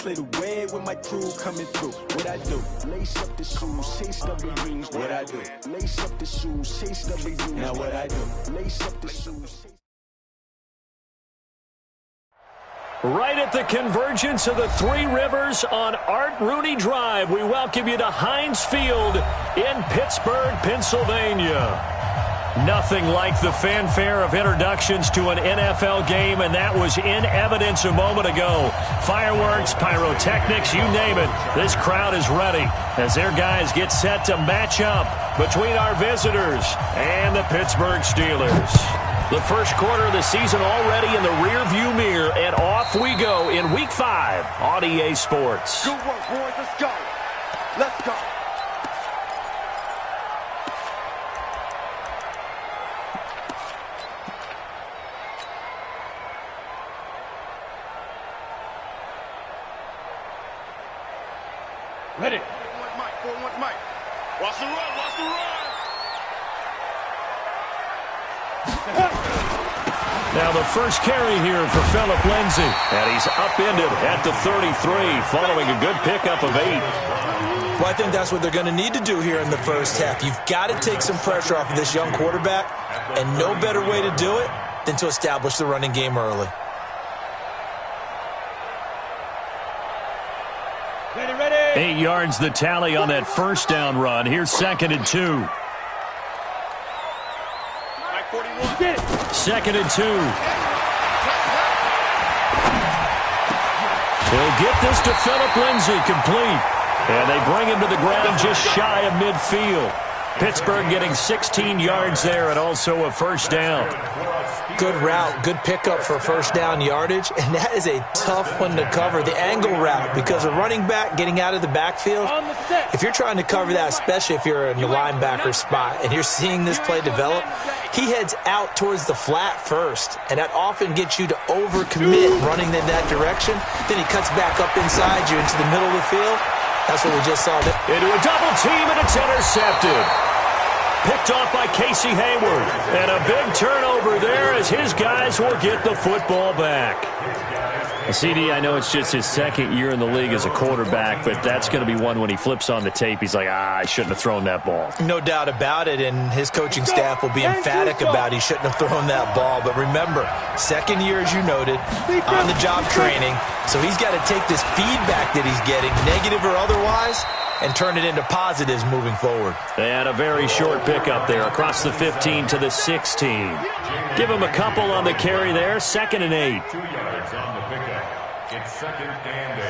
clear the way with my crew coming through. What I do? Lace up the shoes, chase double rings. What I do? Lace up the shoes, chase double rings. Now what I do? Lace up the shoes. Right at the convergence of the Three Rivers on Art Rooney Drive, we welcome you to Heinz Field in Pittsburgh, Pennsylvania. Nothing like the fanfare of introductions to an NFL game, and that was in evidence a moment ago. Fireworks, pyrotechnics, you name it. This crowd is ready as their guys get set to match up between our visitors and the Pittsburgh Steelers. The first quarter of the season already in the rearview mirror, and off we go in Week 5 on EA Sports. Good work, boys. Let's go. Let's go. Ready. 4-1 Mike. Watch the run. Watch the run. Now the first carry here for Phillip Lindsay. And he's upended at the 33 following a good pickup of 8. Well, I think that's what they're going to need to do here in the first half. You've got to take some pressure off of this young quarterback, and no better way to do it than to establish the running game early. Ready. 8 yards the tally on that first down run. Here's 2nd and 2. Mike 41. Get it. 2nd and 2. He'll get this to Phillip Lindsay, complete. And they bring him to the ground just shy of midfield. Pittsburgh getting 16 yards there and also a first down. Good route, good pickup for first down yardage, and that is a tough one to cover, the angle route, because a running back getting out of the backfield, if you're trying to cover that, especially if you're in the linebacker spot and you're seeing this play develop, he heads out towards the flat first, and that often gets you to overcommit running in that direction. Then he cuts back up inside you into the middle of the field. That's what we just saw. Into a double team, and it's intercepted. Picked off by Casey Hayward. And a big turnover there as his guys will get the football back. CD, I know it's just his second year in the league as a quarterback, but that's going to be one when he flips on the tape. He's like, I shouldn't have thrown that ball. No doubt about it, and his coaching staff will be emphatic about he shouldn't have thrown that ball. But remember, second year, as you noted, on-the-job training, so he's got to take this feedback that he's getting, negative or otherwise, and turn it into positives moving forward. They had a very short pickup there across the 15 to the 16. Give him a couple on the carry there, 2nd and 8.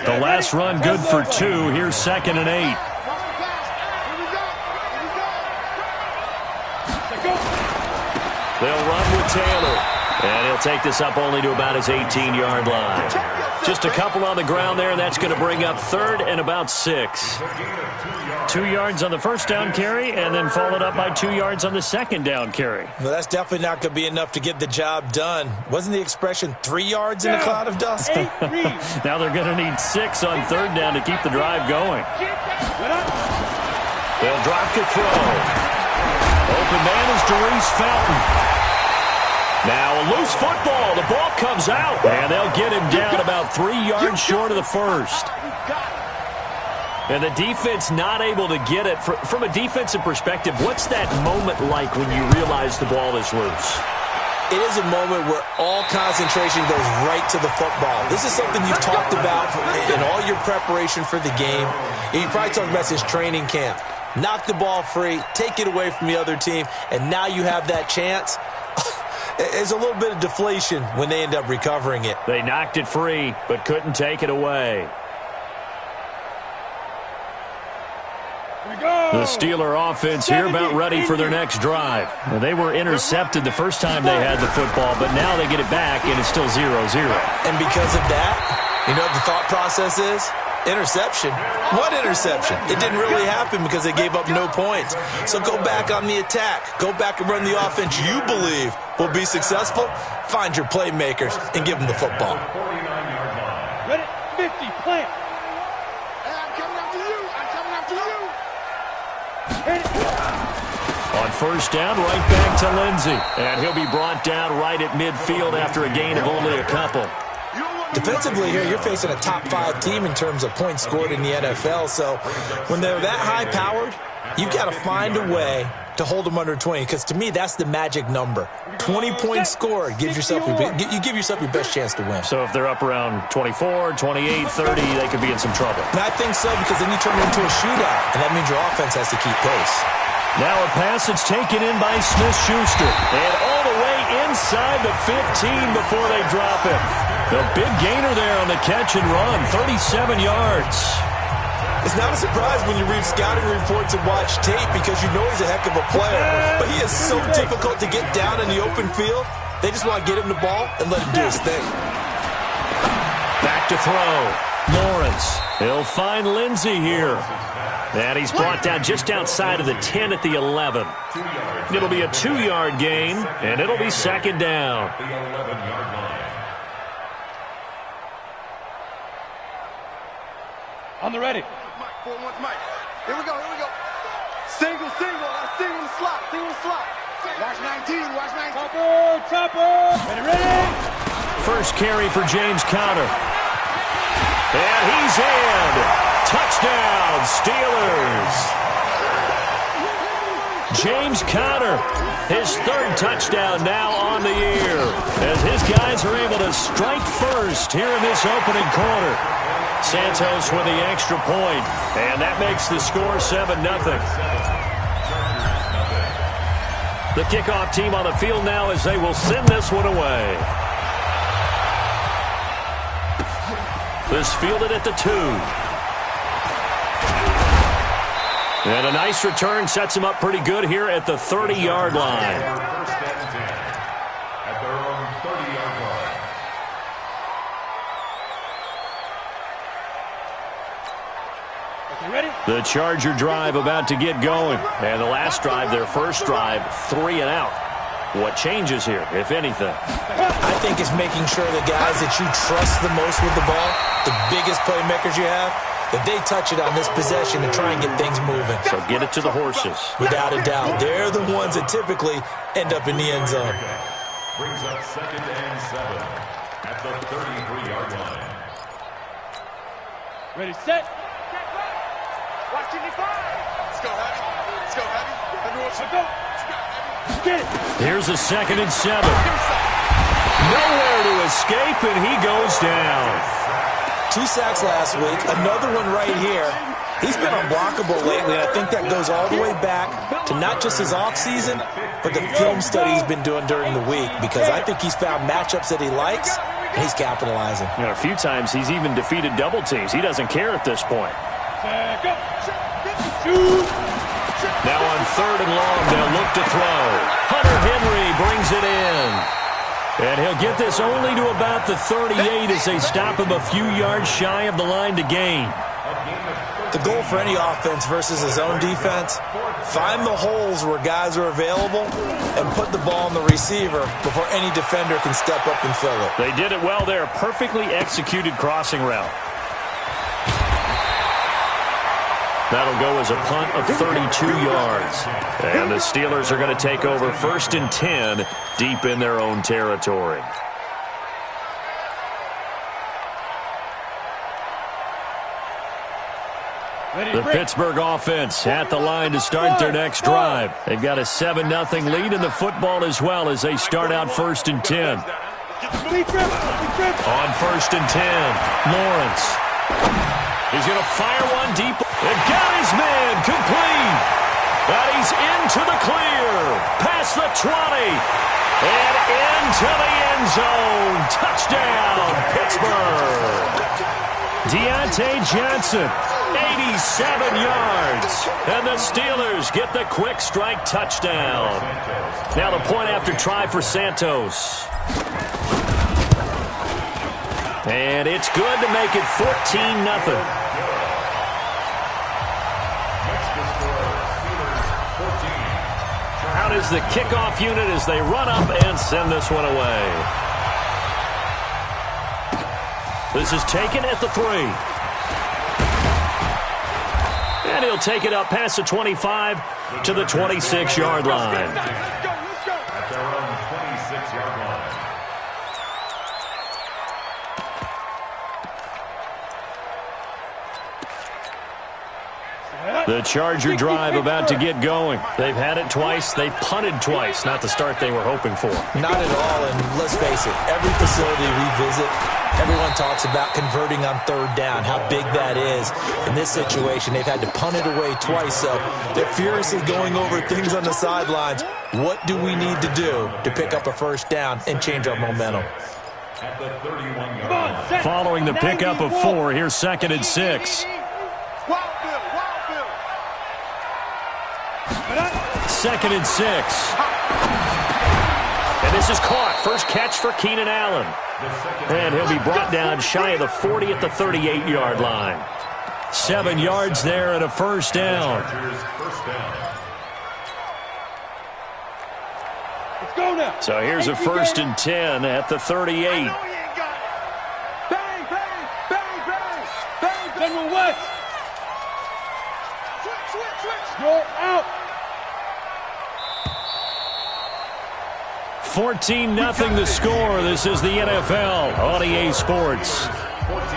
The last run good for 2. Here's 2nd and 8. They'll run with Taylor. And he'll take this up only to about his 18-yard line. Just a couple on the ground there. That's going to bring up 3rd and about 6. 2 yards on the first down carry, and then followed up by 2 yards on the second down carry. Well, that's definitely not going to be enough to get the job done. Wasn't the expression 3 yards in a cloud of dust? Now they're going to need 6 on 3rd down to keep the drive going. They'll drop to throw. Open man is Darius Felton. Now a loose football. The ball comes out, and they'll get him down about 3 yards short of the first. And the defense not able to get it. From a defensive perspective, what's that moment like when you realize the ball is loose? It is a moment where all concentration goes right to the football. This is something you've talked about in all your preparation for the game. You probably talked about this training camp. Knock the ball free, take it away from the other team, and now you have that chance. There's a little bit of deflation when they end up recovering it. They knocked it free, but couldn't take it away. The Steeler offense here about ready for their next drive. Well, they were intercepted the first time they had the football, but now they get it back, and it's still 0-0. And because of that, you know what the thought process is? Interception. What interception? It didn't really happen because they gave up no points. So go back on the attack. Go back and run the offense you believe will be successful. Find your playmakers and give them the football. Ready, 50, plant. I'm coming after you. I'm coming after you. On first down, right back to Lindsay. And he'll be brought down right at midfield after a gain of only a couple. You don't want Defensively here, you're facing a top 5 team in terms of points scored in the NFL. So when they're that high-powered, you've got to find a way to hold them under 20, because to me, that's the magic number. 20 points scored gives yourself you give yourself your best chance to win. So if they're up around 24, 28, 30, they could be in some trouble. And I think so, because then you turn it into a shootout, and that means your offense has to keep pace. Now a pass that's taken in by Smith-Schuster. And all the way inside the 15 before they drop it. The big gainer there on the catch and run, 37 yards. It's not a surprise when you read scouting reports and watch tape, because you know he's a heck of a player. But he is so difficult to get down in the open field. They just want to get him the ball and let him do his thing. Back to throw. Lawrence. He'll find Lindsey here. And he's brought down just outside of the 10 at the 11. It'll be a 2-yard gain, and it'll be second down. On the ready. Mike, 4-1, Mike. Here we go, here we go. Single, single slot. Watch 19, watch 19. Chopper. Ready. First carry for James Conner. And he's in. Touchdown, Steelers. James Conner, his 3rd touchdown now on the year, as his guys are able to strike first here in this opening quarter. Santos with the extra point, and that makes the score 7-0. The kickoff team on the field now as they will send this one away. This fielded at the 2. And a nice return sets him up pretty good here at the 30-yard line. At their own 30-yard line. Ready? The Charger drive about to get going. And the last drive, their first drive, 3 and out. What changes here, if anything? I think it's making sure the guys that you trust the most with the ball, the biggest playmakers you have, that they touch it on this possession and try and get things moving. So get it to the horses. Without a doubt. They're the ones that typically end up in the end zone. Brings up 2nd and 7 at the 33-yard line. Ready, set. Watch 25. Let's go, heavy. Let's go, heavy. Let's go. Get it. Here's a 2nd and 7. Nowhere to escape, and he goes down. 2 sacks last week, another one right here. He's been unblockable lately, and I think that goes all the way back to not just his offseason, but the film study he's been doing during the week, because I think he's found matchups that he likes, and he's capitalizing. You know, a few times he's even defeated double teams. He doesn't care at this point. Now on 3rd and long, they'll look to throw. Hunter Henry brings it in. And he'll get this only to about the 38 as they stop him a few yards shy of the line to gain. The goal for any offense versus his own defense, find the holes where guys are available and put the ball on the receiver before any defender can step up and fill it. They did it well there. Perfectly executed crossing route. That'll go as a punt of 32 yards. And the Steelers are going to take over 1st and 10 deep in their own territory. The Pittsburgh offense at the line to start their next drive. They've got a 7-0 lead in the football as well as they start out 1st and 10. On 1st and 10, Lawrence. He's going to fire one deep. And got his man complete. But he's into the clear. Past the 20. And into the end zone. Touchdown, Pittsburgh. Deontay Johnson, 87 yards. And the Steelers get the quick strike touchdown. Now the point after try for Santos. And it's good to make it 14-0. Out is the kickoff unit as they run up and send this one away. This is taken at the 3. And he'll take it up past the 25 to the 26-yard line. At their own 26-yard line. The Charger drive about to get going. They've had it twice. They've punted twice. Not the start they were hoping for. Not at all, and let's face it, every facility we visit, everyone talks about converting on third down, how big that is. In this situation, they've had to punt it away twice, so they're furiously going over things on the sidelines. What do we need to do to pick up a first down and change our momentum? At the 31-yard line. Following the pickup of 4, here's 2nd and 6. Second and 6. And this is caught. First catch for Keenan Allen. And he'll be brought down shy of the 40 at the 38-yard line. 7 yards there and a first down. Let's go now. So here's a 1st and 10 at the 38. Bang, bang, bang, bang, bang. General West. Switch. You're out. 14-0 the score. This is the NFL on EA Sports. 14.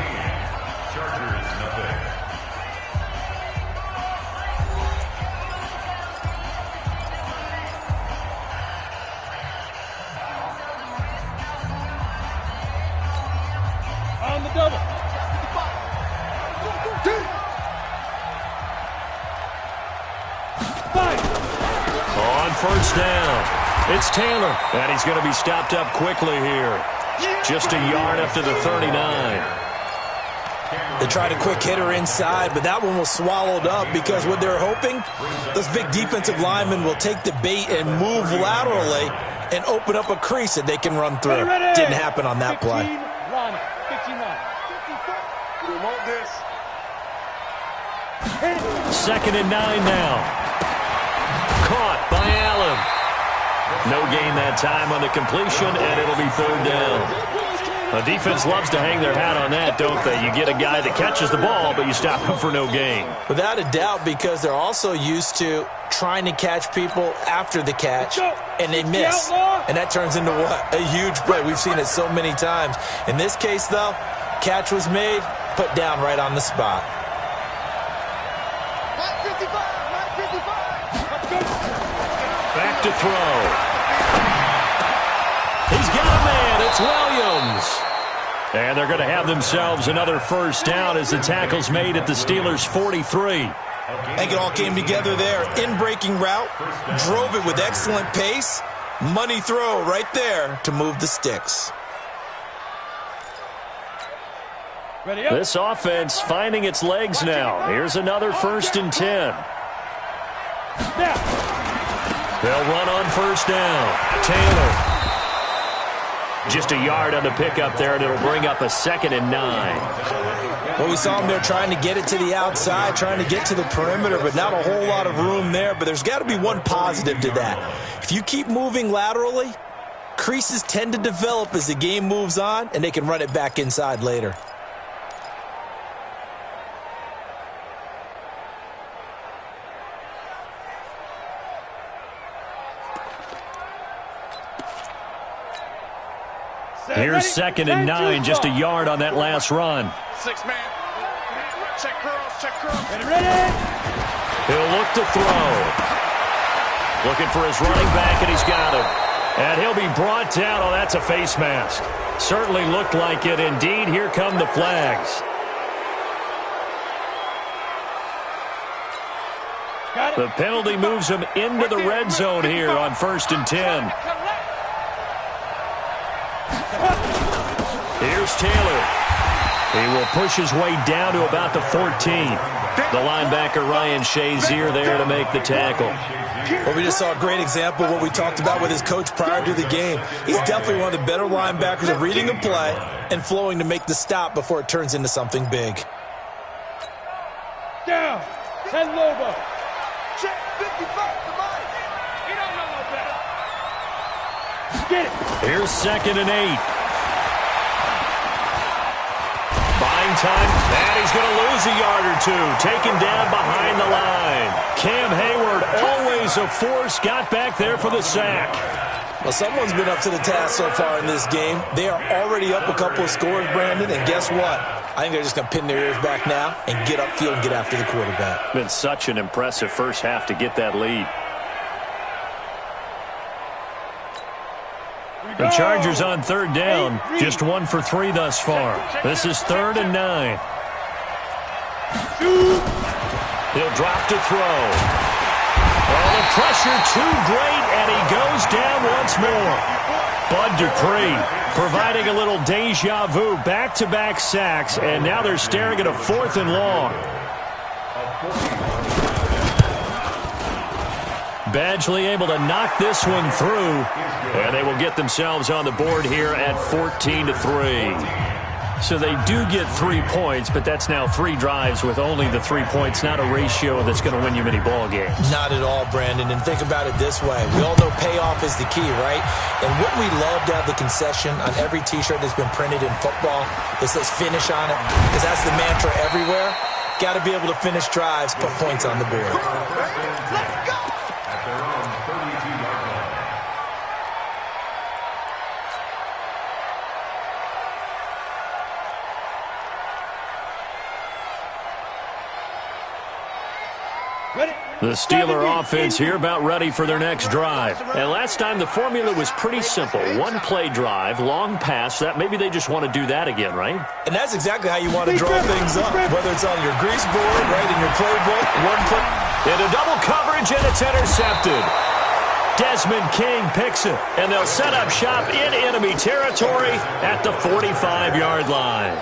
Chargers, nothing. On the double. Five. On first down, it's Taylor. And he's going to be stopped up quickly here. Just a yard up to the 39. They tried a quick hitter inside, but that one was swallowed up because what they're hoping, those big defensive linemen will take the bait and move laterally and open up a crease that they can run through. Didn't happen on that play. 15 We want this. 2nd and 9 now. Caught by Allen. No gain that time on the completion, and it'll be 3rd down. The defense loves to hang their hat on that, don't they? You get a guy that catches the ball, but you stop him for no gain. Without a doubt, because they're also used to trying to catch people after the catch, and they miss. And that turns into what? A huge play. We've seen it so many times. In this case, though, catch was made, put down right on the spot. 955. Back to throw. He's got a man. It's Williams. And they're going to have themselves another first down as the tackle's made at the Steelers' 43. I think it all came together there. In-breaking route, drove it with excellent pace. Money throw right there to move the sticks. Ready up. This offense finding its legs now. Here's another 1st and 10. Now. They'll run on first down. Taylor. Just a yard on the pickup there, and it'll bring up a 2nd and 9. Well, we saw them there trying to get it to the outside, trying to get to the perimeter, but not a whole lot of room there. But there's got to be one positive to that. If you keep moving laterally, creases tend to develop as the game moves on, and they can run it back inside later. Here's 2nd and 9, just a yard on that last run. 6 man. Check curls. Ready. He'll look to throw. Looking for his running back, and he's got him. And he'll be brought down. Oh, that's a face mask. Certainly looked like it. Indeed, here come the flags. The penalty moves him into the red zone here on 1st and 10. Here's Taylor. He will push his way down to about the 14. The linebacker Ryan Shazier there to make the tackle. Well, we just saw a great example of what we talked about with his coach prior to the game. He's definitely one of the better linebackers of reading a play and flowing to make the stop before it turns into something big. Down. 10 Lobo. Check 55 the body. He don't know no better. Get it. Here's 2nd and 8. Buying time, and he's going to lose a yard or two. Taken down behind the line. Cam Hayward, always a force, got back there for the sack. Well, someone's been up to the task so far in this game. They are already up a couple of scores, Brandon, and guess what? I think they're just going to pin their ears back now and get upfield and get after the quarterback. Been such an impressive first half to get that lead. The Chargers on third down, just 1 for 3 thus far. This is 3rd and 9. He'll drop to throw. Oh, the pressure too great, and he goes down once more. Bud Dupree providing a little deja vu, back-to-back sacks, and now they're staring at a 4th and long. Badgley able to knock this one through, and they will get themselves on the board here at 14-3. So they do get 3 points, but that's now 3 drives with only the 3 points, not a ratio that's going to win you many ball games. Not at all, Brandon. And think about it this way. We all know payoff is the key, right? And wouldn't we love to have the concession on every T-shirt that's been printed in football that says finish on it? Because that's the mantra everywhere. Got to be able to finish drives, put points on the board. Let's go! The Steeler offense here about ready for their next drive. And last time the formula was pretty simple. 1-play drive, long pass. That maybe they just want to do that again, right? And that's exactly how you want to draw things up. Whether it's on your grease board, right, in your playbook, 1 play. Into double coverage, and it's intercepted. Desmond King picks it, and they'll set up shop in enemy territory at the 45-yard line.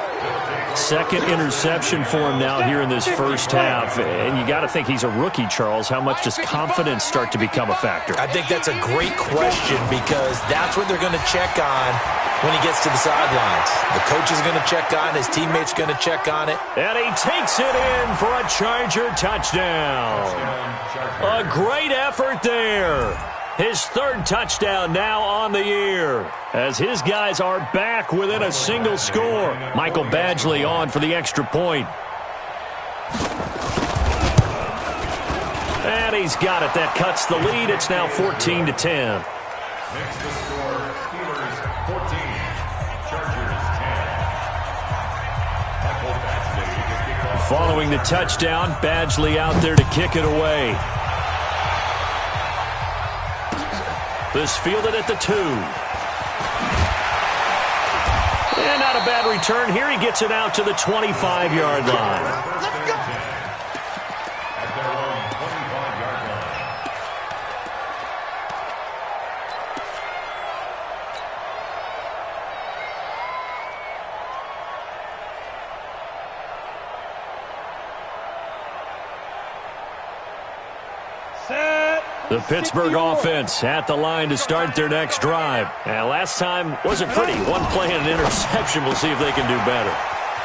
Second interception for him now here in this first half. And you got to think he's a rookie, Charles. How much does confidence start to become a factor? I think that's a great question because that's what they're going to check on when he gets to the sidelines. The coach is going to check on, his teammates going to check on it. And he takes it in for a Charger touchdown. A great effort there. His 3rd touchdown now on the year as his guys are back within a single score. Michael Badgley on for the extra point. And he's got it. That cuts the lead. It's now 14-10. Next to score, Steelers 14, Chargers 10. Michael Badgley to kick off. Following the touchdown, Badgley out there to kick it away. This fielded at the 2. And not a bad return here. He gets it out to the 25-yard line. Let's go! At their own 25-yard line. The Pittsburgh offense at the line to start their next drive. And last time wasn't pretty. 1 play and an interception. We'll see if they can do better.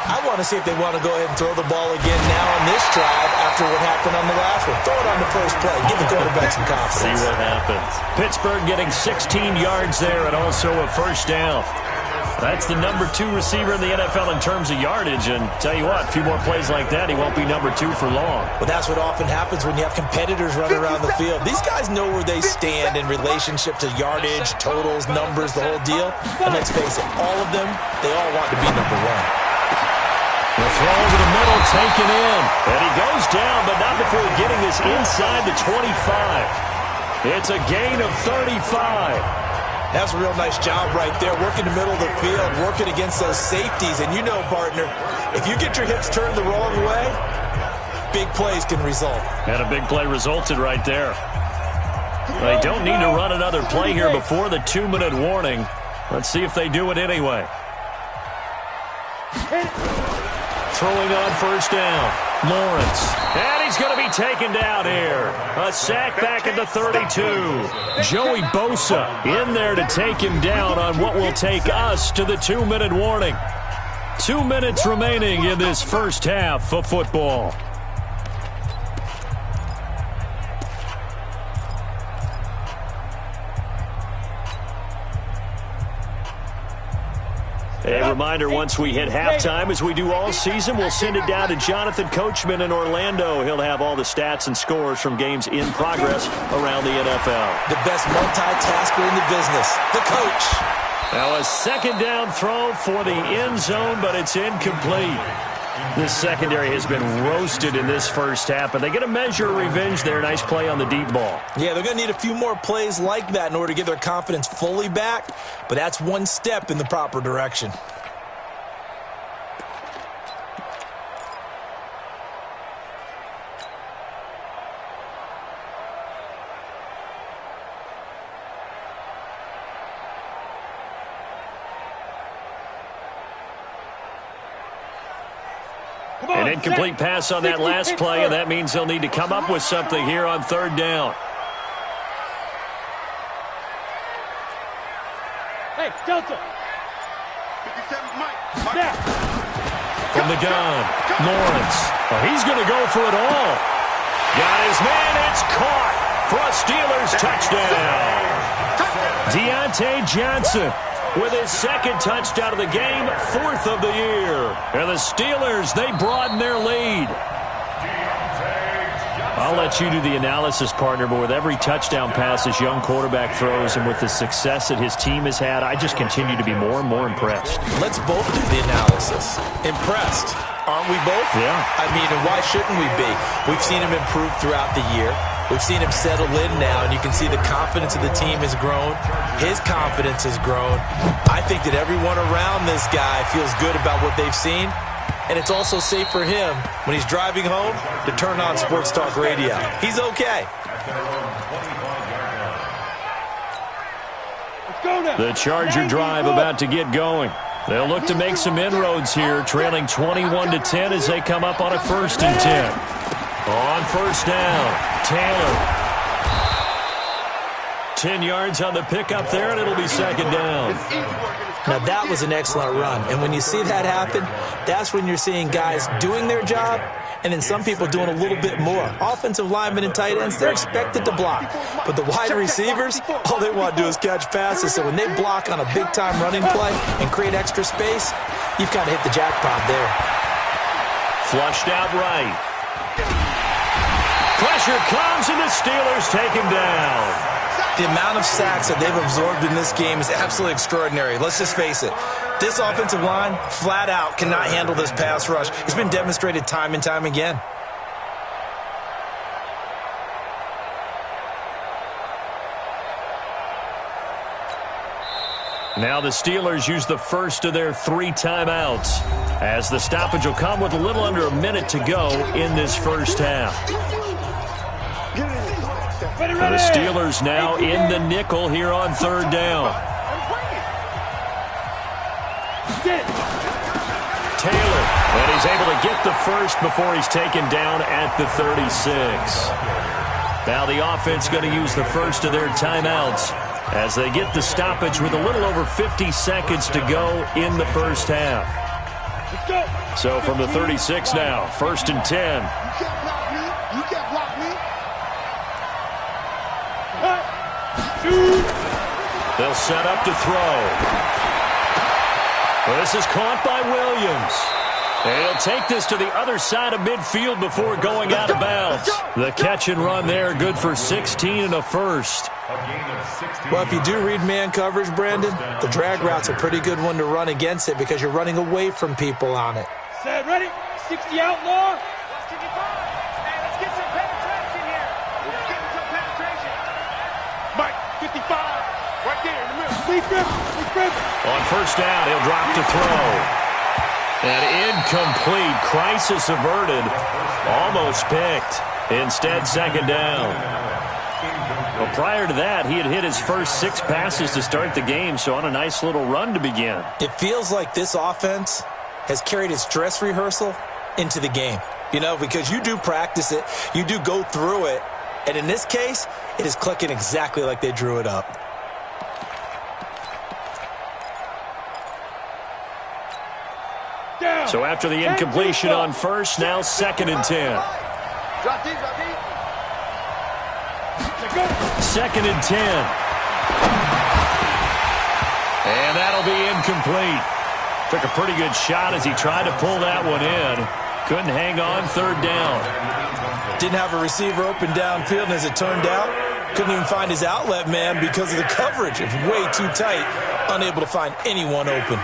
I want to see if they want to go ahead and throw the ball again now on this drive after what happened on the last one. Throw it on the first play. Give the quarterback some confidence. See what happens. Pittsburgh getting 16 yards there and also a first down. That's the number 2 receiver in the NFL in terms of yardage. And tell you what, a few more plays like that, he won't be number 2 for long. Well, that's what often happens when you have competitors running around the field. These guys know where they stand in relationship to yardage, totals, numbers, the whole deal. And let's face it, all of them, they all want to be number 1. The throw over the middle, taken in. And he goes down, but not before getting this inside the 25. It's a gain of 35. That's a real nice job right there, working the middle of the field, working against those safeties. And you know, partner, if you get your hips turned the wrong way, big plays can result. And a big play resulted right there. They don't need to run another play here before the 2-minute warning. Let's see if they do it anyway. Throwing on first down, Lawrence. And he's going to be taken down here. A sack back at the 32. Joey Bosa in there to take him down on what will take us to the 2-minute warning. 2 minutes remaining in this first half of football. A reminder, once we hit halftime, as we do all season, we'll send it down to Jonathan Coachman in Orlando. He'll have all the stats and scores from games in progress around the NFL. The best multitasker in the business, the coach. Now a second down throw for the end zone, but it's incomplete. This secondary has been roasted in this first half, but they get a measure of revenge there. Nice play on the deep ball. Yeah, they're going to need a few more plays like that in order to get their confidence fully back, but that's one step in the proper direction. An incomplete pass on that last play, and that means they'll need to come up with something here on third down. Hey, Delta. 57, Mike. Snap. From the gun, Lawrence. Oh, he's going to go for it all. Got his man. It's caught for a Steelers touchdown. Deontay Johnson with his second touchdown of the game, 4th of the year. And the Steelers, they broaden their lead. I'll let you do the analysis, partner, but with every touchdown pass this young quarterback throws and with the success that his team has had, I just continue to be more and more impressed. Let's both do the analysis. Impressed, aren't we both? Yeah. I mean, and why shouldn't we be? We've seen him improve throughout the year. We've seen him settle in now, and you can see the confidence of the team has grown. His confidence has grown. I think that everyone around this guy feels good about what they've seen, and it's also safe for him when he's driving home to turn on Sports Talk Radio. He's okay. Let's go now. The Charger drive about to get going. They'll look to make some inroads here, trailing 21-10 as they come up on a 1st and 10. On first down, Taylor. 10 yards on the pickup there, and it'll be second down. Now, that was an excellent run. And when you see that happen, that's when you're seeing guys doing their job and then some people doing a little bit more. Offensive linemen and tight ends, they're expected to block. But the wide receivers, all they want to do is catch passes. So when they block on a big-time running play and create extra space, you've kind of hit the jackpot there. Flushed out right. Pressure comes, and the Steelers take him down. The amount of sacks that they've absorbed in this game is absolutely extraordinary. Let's just face it. This offensive line, flat out, cannot handle this pass rush. It's been demonstrated time and time again. Now the Steelers use the first of their 3 timeouts, as the stoppage will come with a little under a minute to go in this first half. The Steelers now in the nickel here on third down. Taylor, and he's able to get the first before he's taken down at the 36. Now the offense going to use the first of their timeouts as they get the stoppage with a little over 50 seconds to go in the first half. So from the 36 now, 1st and 10. You can't block me. They'll set up to throw. Well, this is caught by Williams. And he'll take this to the other side of midfield before going out of bounds. The catch and run there, good for 16 and a first. Well, if you do read man coverage, Brandon, the drag route's a pretty good one to run against it because you're running away from people on it. Set, ready? 60 outlaw. Let's get some penetration here. Let's get some penetration. Mike, 55. Right there in the middle. Lee Griffin. On first down, he'll drop to throw. And incomplete. Crisis averted. Almost picked. Instead, second down. Well, prior to that, he had hit his first 6 passes to start the game, so on a nice little run to begin. It feels like this offense has carried its dress rehearsal into the game. You know, because you do practice it, you do go through it, and in this case, it is clicking exactly like they drew it up. So after the incompletion on first, now 2nd and 10. Drop deep, drop deep. 2nd and 10. And that'll be incomplete. Took a pretty good shot as he tried to pull that one in. Couldn't hang on third down. Didn't have a receiver open downfield, and as it turned out, couldn't even find his outlet man because of the coverage. It's way too tight, unable to find anyone open.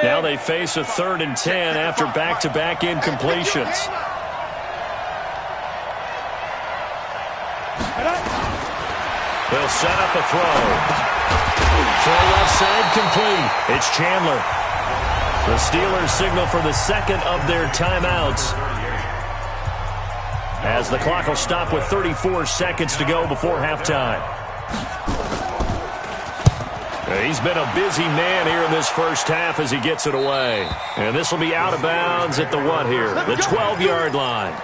Now they face a 3rd and 10 after back-to-back incompletions. They'll set up a throw. Throw left side complete. It's Chandler. The Steelers signal for the second of their timeouts, as the clock will stop with 34 seconds to go before halftime. He's been a busy man here in this first half as he gets it away. And this will be out of bounds at the what here? The 12-yard line.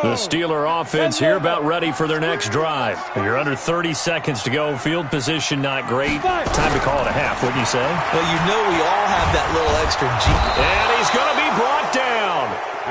The Steeler offense here about ready for their next drive. You're under 30 seconds to go. Field position not great. Time to call it a half, wouldn't you say? Well, you know we all have that little extra G. And he's going to be brought down.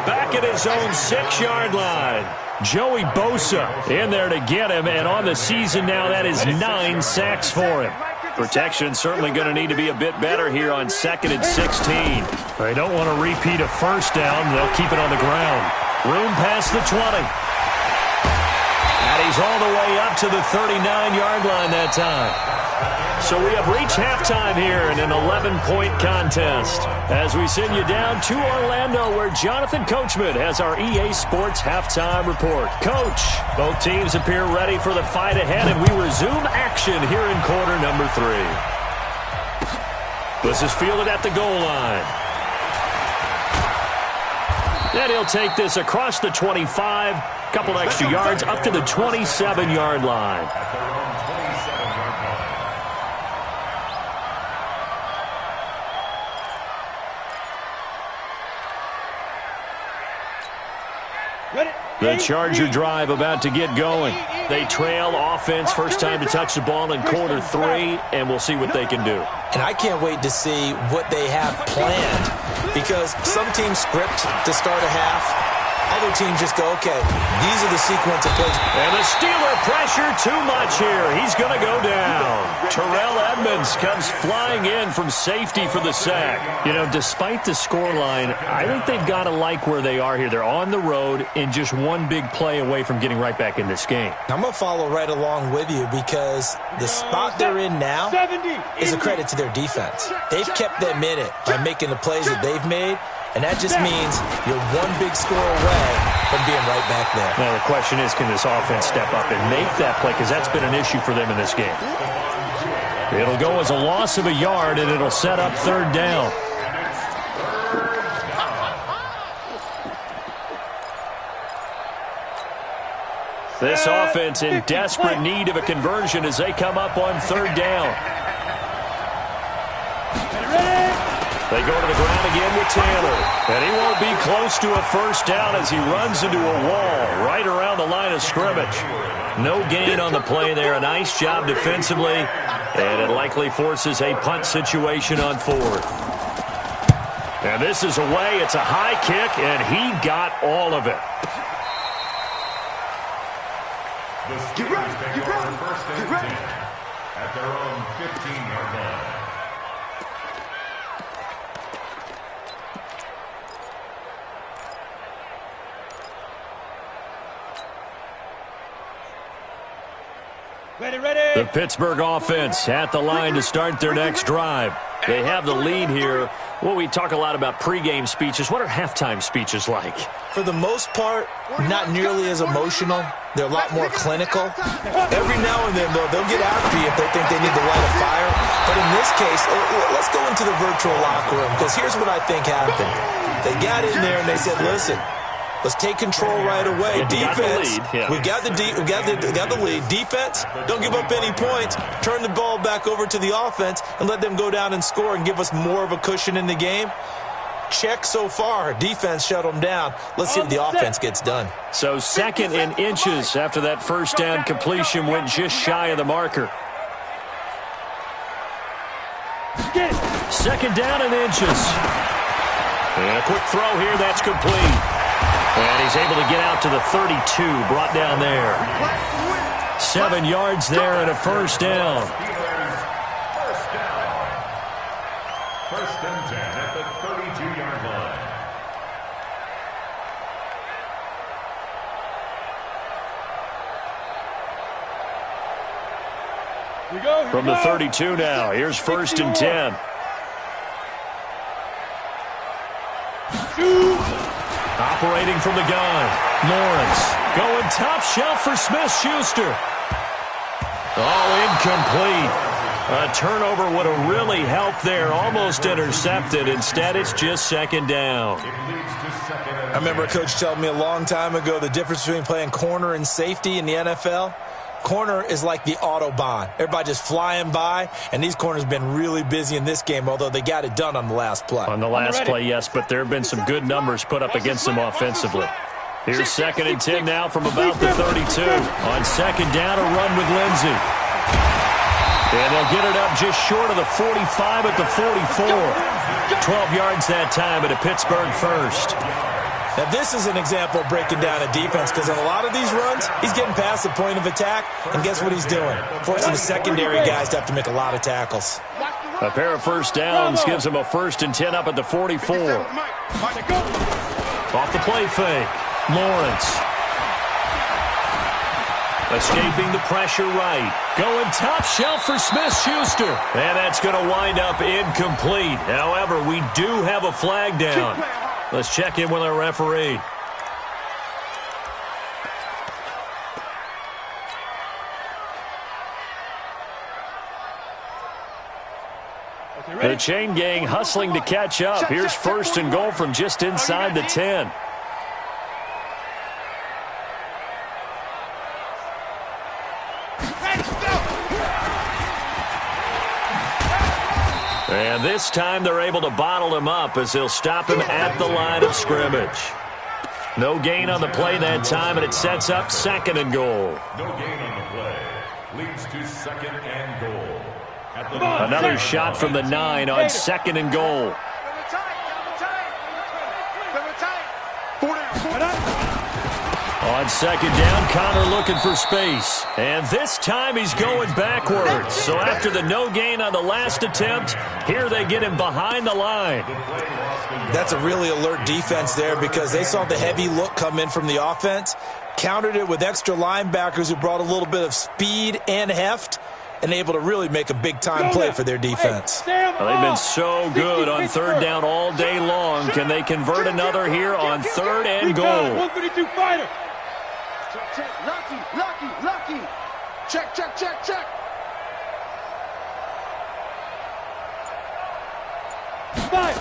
Back at his own 6-yard line. Joey Bosa in there to get him. And on the season now, that is 9 sacks for him. Protection certainly going to need to be a bit better here on 2nd and 16. They don't want to repeat a first down. They'll keep it on the ground. Room past the 20. And he's all the way up to the 39-yard line that time. So we have reached halftime here in an 11-point contest as we send you down to Orlando, where Jonathan Coachman has our EA Sports halftime report. Coach, both teams appear ready for the fight ahead, and we resume action here in quarter number 3. This is fielded at the goal line. And he'll take this across the 25, couple extra yards up to the 27-yard line. The Charger drive about to get going. They trail offense, first time to touch the ball in quarter 3, and we'll see what they can do. And I can't wait to see what they have planned, because some teams script to start a half. Other teams just go, okay, these are the sequence of plays. And the Steeler pressure too much here. He's going to go down. Terrell Edmunds comes flying in from safety for the sack. You know, despite the scoreline, I think they've got to like where they are here. They're on the road and just one big play away from getting right back in this game. I'm going to follow right along with you, because the spot they're in now is a credit to their defense. They've kept them in it by making the plays that they've made. And that just means you're one big score away from being right back there. Now, the question is, can this offense step up and make that play? Because that's been an issue for them in this game. It'll go as a loss of a yard, and it'll set up 3rd down. This offense in desperate need of a conversion as they come up on 3rd down. They go to the ground again with Taylor. And he won't be close to a first down as he runs into a wall right around the line of scrimmage. No gain on the play there. A nice job defensively. And it likely forces a punt situation on 4th. And this is away. It's a high kick, and he got all of it. The Steelers take over 1st and 10 at their own 15-yard line. The Pittsburgh offense at the line to start their next drive. They have the lead here. Well, we talk a lot about pregame speeches. What are halftime speeches like? For the most part, not nearly as emotional. They're a lot more clinical. Every now and then, though, they'll get after you if they think they need to light a fire. But in this case, let's go into the virtual locker room, because here's what I think happened. They got in there and they said, listen, let's take control right away. Defense, we got the lead. Defense, don't give up any points. Turn the ball back over to the offense and let them go down and score and give us more of a cushion in the game. Check so far. Defense shut them down. Let's see if the offense gets done. So 2nd and inches after that first down completion went just shy of the marker. Get it. Second down and inches. And a quick throw here. That's complete. And he's able to get out to the 32. Brought down there. 7 yards there and a first down. First and 10 at the 32-yard line. Here we go. From the 32 now. Here's first and 10. Operating from the gun. Lawrence going top shelf for Smith-Schuster. Oh, incomplete. A turnover would have really helped there. Almost intercepted. Instead, it's just second down. I remember a coach telling me a long time ago the difference between playing corner and safety in the NFL. Corner is like the Autobahn. Everybody just flying by, and these corners have been really busy in this game, although they got it done on the last play. On the last play, yes, but there have been some good numbers put up against them offensively. Here's second and 10 now from about the 32. On second down, a run with Lindsey. And they'll get it up just short of the 45 at the 44. 12 yards that time at a Pittsburgh first. Now, this is an example of breaking down a defense because in a lot of these runs, he's getting past the point of attack, and guess what he's doing? Forcing the secondary guys to have to make a lot of tackles. A pair of first downs gives him a first and 10 up at the 44. Off the play fake. Lawrence. Escaping the pressure right. Going top shelf for Smith-Schuster. And that's going to wind up incomplete. However, we do have a flag down. Let's check in with our referee. The chain gang hustling to catch up. Here's first and goal from just inside the 10. And this time they're able to bottle him up as they'll stop him at the line of scrimmage. No gain on the play that time, and it sets up second and goal. No gain on the play. Leads to second and goal. Another shot from the 9 on second and goal. On second down, Connor looking for space. And this time he's going backwards. So after the no gain on the last attempt, here they get him behind the line. That's a really alert defense there because they saw the heavy look come in from the offense, countered it with extra linebackers who brought a little bit of speed and heft, and able to really make a big-time play for their defense. Well, they've been so good on third down all day long. Can they convert another here on third and goal? 152 fighter. Check, Lucky. Check. Five.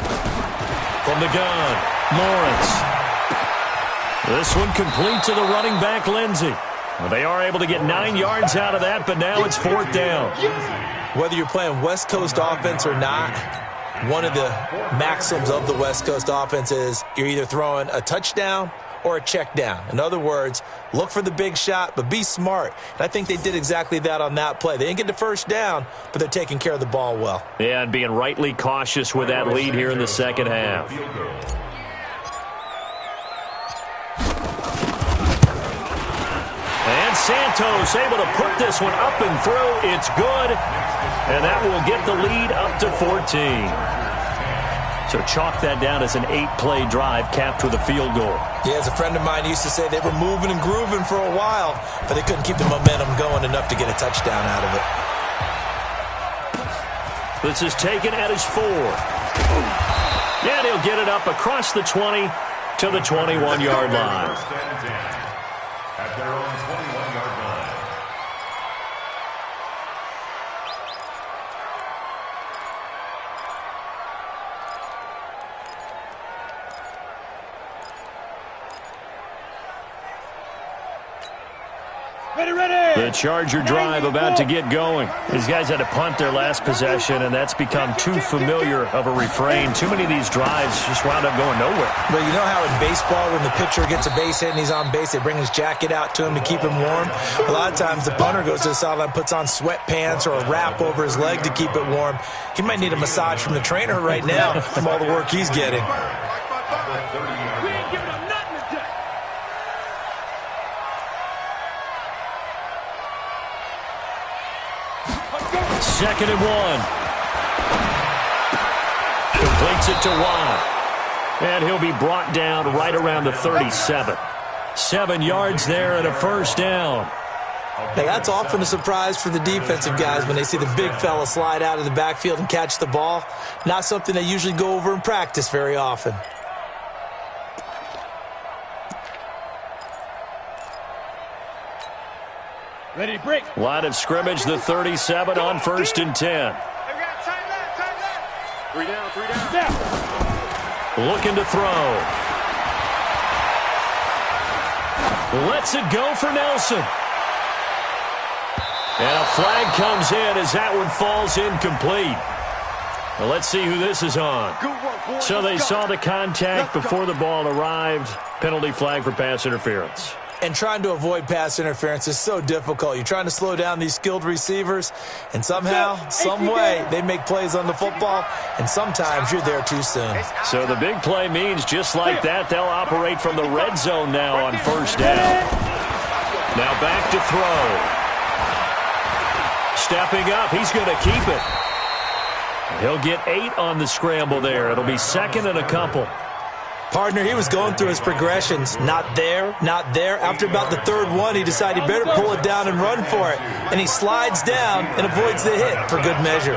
From the gun, Lawrence. This one complete to the running back, Lindsey. Well, they are able to get 9 yards out of that, but now it's fourth down. Whether you're playing West Coast offense or not, one of the maxims of the West Coast offense is you're either throwing a touchdown or a check down. In other words, look for the big shot, but be smart. And I think they did exactly that on that play. They didn't get the first down, but they're taking care of the ball well. Yeah, and being rightly cautious with that lead here in the second half. And Santos able to put this one up and through. It's good, and that will get the lead up to 14. So chalk that down as an 8-play drive capped with a field goal. Yeah, as a friend of mine used to say, they were moving and grooving for a while, but they couldn't keep the momentum going enough to get a touchdown out of it. This is taken at his 4. And he'll get it up across the 20 to the 21-yard line. At their own 21-yard line. The Charger drive about to get going. These guys had to punt their last possession, and that's become too familiar of a refrain. Too many of these drives just wound up going nowhere. But you know how in baseball, when the pitcher gets a base hit and he's on base, they bring his jacket out to him to keep him warm? A lot of times the punter goes to the sideline, puts on sweatpants or a wrap over his leg to keep it warm. He might need a massage from the trainer right now from all the work he's getting. Second and 1. Completes it to Watt. And he'll be brought down right around the 37. 7 yards there and a first down. Now that's often a surprise for the defensive guys when they see the big fella slide out of the backfield and catch the ball. Not something they usually go over in practice very often. Ready to break. Line of scrimmage, the 37 on 1st and 10. Three down. Looking to throw. Lets it go for Nelson. And a flag comes in as that one falls incomplete. Well, let's see who this is on. So they saw the contact before the ball arrived. Penalty flag for pass interference. And trying to avoid pass interference is so difficult. You're trying to slow down these skilled receivers, and somehow, some way, they make plays on the football, and sometimes you're there too soon. So the big play means just like that, they'll operate from the red zone now on 1st down. Now back to throw. Stepping up, he's going to keep it. He'll get 8 on the scramble there. It'll be 2nd and a couple. Partner, he was going through his progressions. Not there, not there. After about the 3rd one, he decided he better pull it down and run for it. And he slides down and avoids the hit for good measure.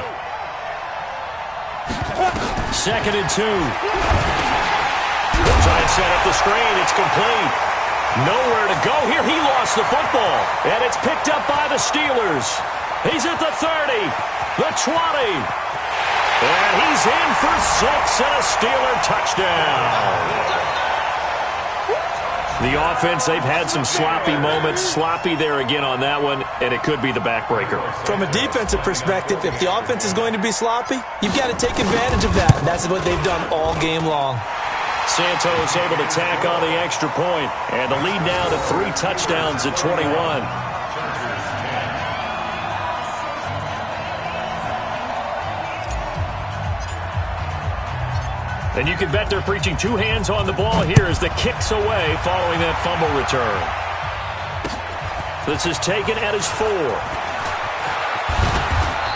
2nd and 2. Try and set up the screen. It's complete. Nowhere to go here. He lost the football. And it's picked up by the Steelers. He's at the 30, the 20. And he's in for 6 and a Steeler touchdown. The offense, they've had some sloppy moments. Sloppy there again on that one, and it could be the backbreaker. From a defensive perspective, if the offense is going to be sloppy, you've got to take advantage of that. And that's what they've done all game long. Santos able to tack on the extra point, and the lead now to 3 touchdowns at 21. And you can bet they're preaching 2 hands on the ball here as the kick's away following that fumble return. This is taken at his 4.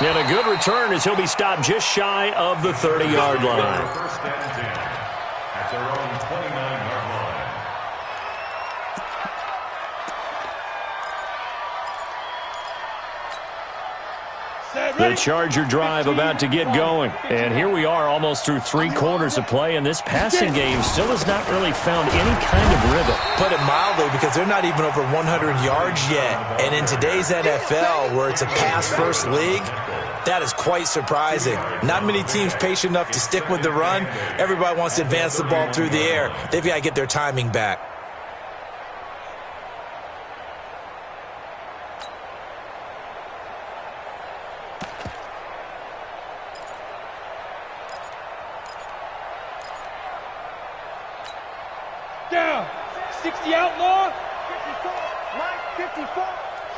And a good return as he'll be stopped just shy of the 30-yard line. First and 10 at their own 29-yard line. The Charger drive about to get going. And here we are almost through 3 quarters of play, and this passing game still has not really found any kind of rhythm. Put it mildly, because they're not even over 100 yards yet. And in today's NFL, where it's a pass-first league, that is quite surprising. Not many teams patient enough to stick with the run. Everybody wants to advance the ball through the air. They've got to get their timing back. Down. 60 outlaw. 54. Mike, 54.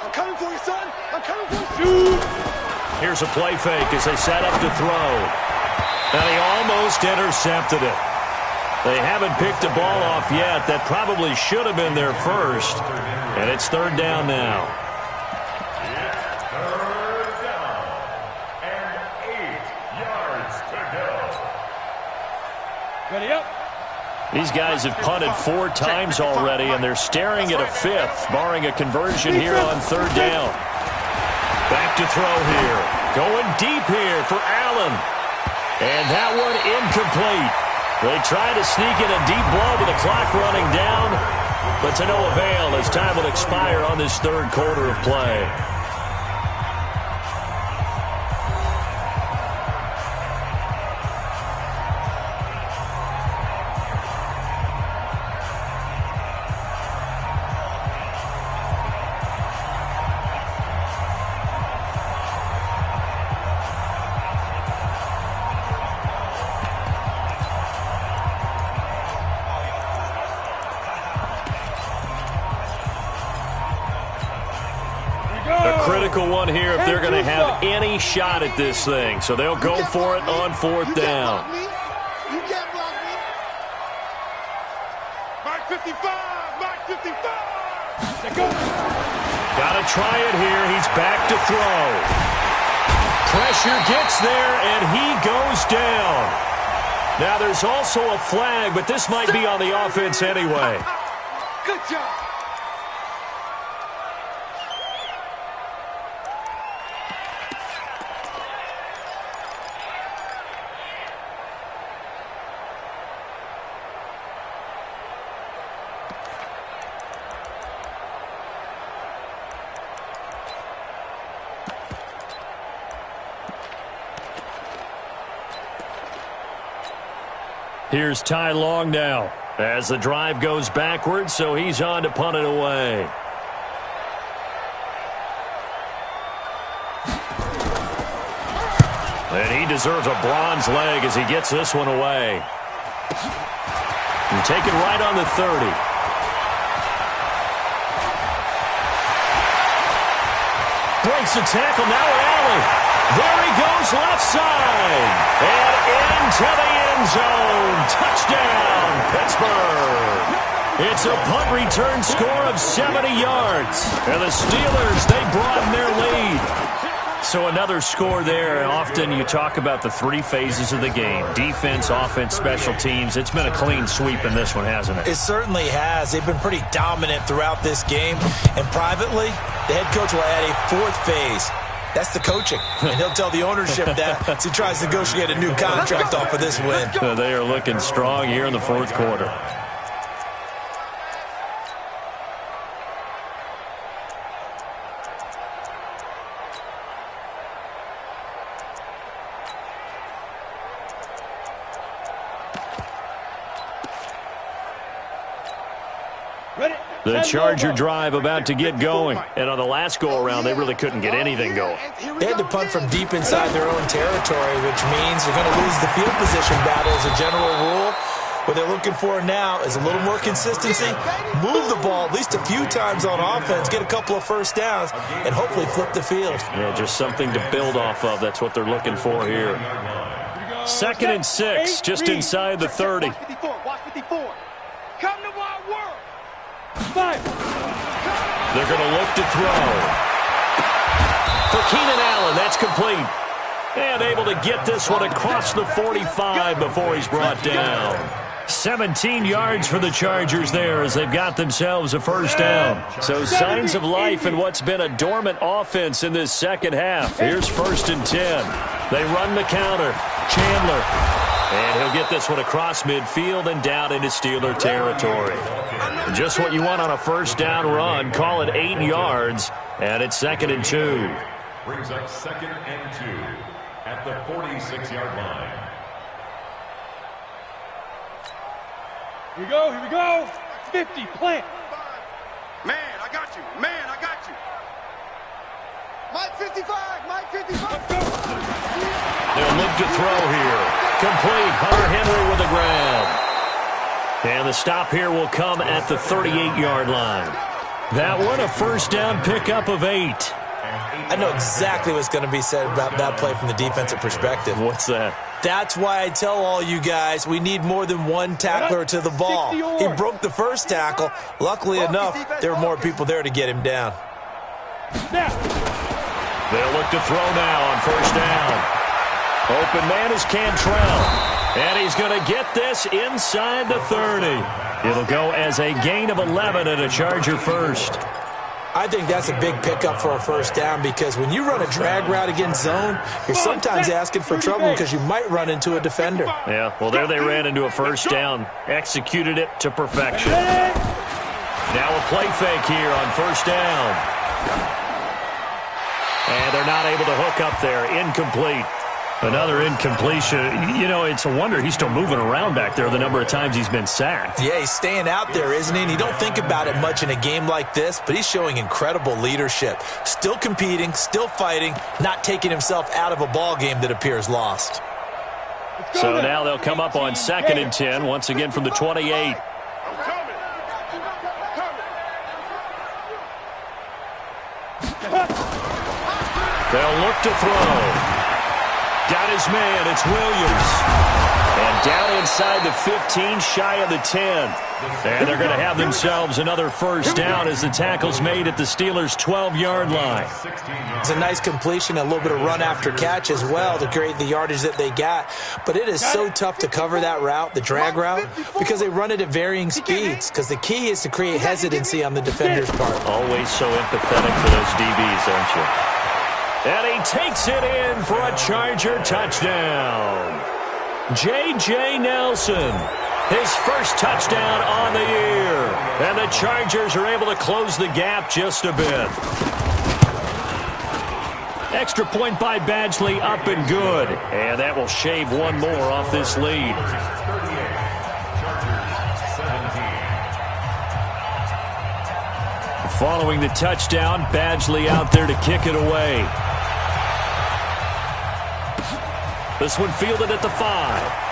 I'm coming for you, son. I'm coming for you. Here's a play fake as they set up to throw. And he almost intercepted it. They haven't picked the ball off yet. That probably should have been their first. And it's 3rd down now. It's 3rd down and 8 yards to go. Ready up. These guys have punted 4 times already, and they're staring at a 5th, barring a conversion here on 3rd down. Back to throw here. Going deep here for Allen. And that one incomplete. They try to sneak in a deep blow with the clock running down, but to no avail as time will expire on this 3rd quarter of play. critical one here if they're going to have any shot at this thing. So they'll go for it on 4th down. You can't block me. Mark 55. Mark 55. Got to try it here. He's back to throw. Pressure gets there, and he goes down. Now, there's also a flag, but this might be on the offense anyway. Good job. Here's Ty Long now as the drive goes backwards, so he's on to punt it away. And he deserves a bronze leg as he gets this one away. And take it right on the 30. Breaks the tackle, now Allen. There he goes left side. And into the end zone. Touchdown, Pittsburgh. It's a punt return score of 70 yards. And the Steelers, they broaden their lead. So another score there. Often you talk about the 3 phases of the game. Defense, offense, special teams. It's been a clean sweep in this one, hasn't it? It certainly has. They've been pretty dominant throughout this game. And privately, the head coach will add a 4th phase. That's the coaching. And he'll tell the ownership that as he tries to negotiate a new contract off of this win. They are looking strong here in the 4th quarter. The Charger drive about to get going. And on the last go-around, they really couldn't get anything going. They had to punt from deep inside their own territory, which means they're going to lose the field position battle as a general rule. What they're looking for now is a little more consistency, move the ball at least a few times on offense, get a couple of first downs, and hopefully flip the field. Yeah, just something to build off of. That's what they're looking for here. 2nd and 6, just inside the 30. Watch 54. Come to my world. 5. They're going to look to throw. For Keenan Allen, that's complete. And able to get this one across the 45 before he's brought down. 17 yards for the Chargers there as they've got themselves a first down. So signs of life in what's been a dormant offense in this second half. Here's 1st and 10. They run the counter. Chandler. And he'll get this one across midfield and down into Steeler territory. Just what you want on a first down run. Call it 8 yards. And it's 2nd and 2. Brings up 2nd and 2 at the 46-yard line. Here we go, here we go. 50, plant. Man, I got you. Man, I got you. Mike 55, Mike 55. They'll look to throw here. Complete. Hunter Henry with the grab. And the stop here will come at the 38-yard line. That one a first down pickup of 8. I know exactly what's going to be said about that play from the defensive perspective. What's that? That's why I tell all you guys we need more than one tackler to the ball. He broke the first tackle. Luckily enough, there were more people there to get him down. They'll look to throw now on first down. Open man is Cantrell. And he's going to get this inside the 30. It'll go as a gain of 11 and a Charger first. I think that's a big pickup for a first down because when you run a drag route against zone, you're sometimes asking for trouble because you might run into a defender. Yeah, well, there they ran into a first down. Executed it to perfection. Now a play fake here on first down. And they're not able to hook up there. Incomplete. Another incompletion. You know, it's a wonder he's still moving around back there the number of times he's been sacked. Yeah, he's staying out there, isn't he? And you don't think about it much in a game like this, but he's showing incredible leadership. Still competing, still fighting, not taking himself out of a ball game that appears lost. So now they'll come up on 2nd and 10, once again from the 28. They'll look to throw. Got his man. It's Williams. And down inside the 15, shy of the 10. And they're going to have themselves another first down as the tackle's made at the Steelers' 12-yard line. It's a nice completion, a little bit of run after catch as well to create the yardage that they got. But it is so tough to cover that route, the drag route, because they run it at varying speeds. Because the key is to create hesitancy on the defender's part. Always so empathetic for those DBs, aren't you? And he takes it in for a Charger touchdown. J.J. Nelson, his first touchdown on the year. And the Chargers are able to close the gap just a bit. Extra point by Badgley, up and good. And that will shave one more off this lead. Following the touchdown, Badgley out there to kick it away. This one fielded at the 5.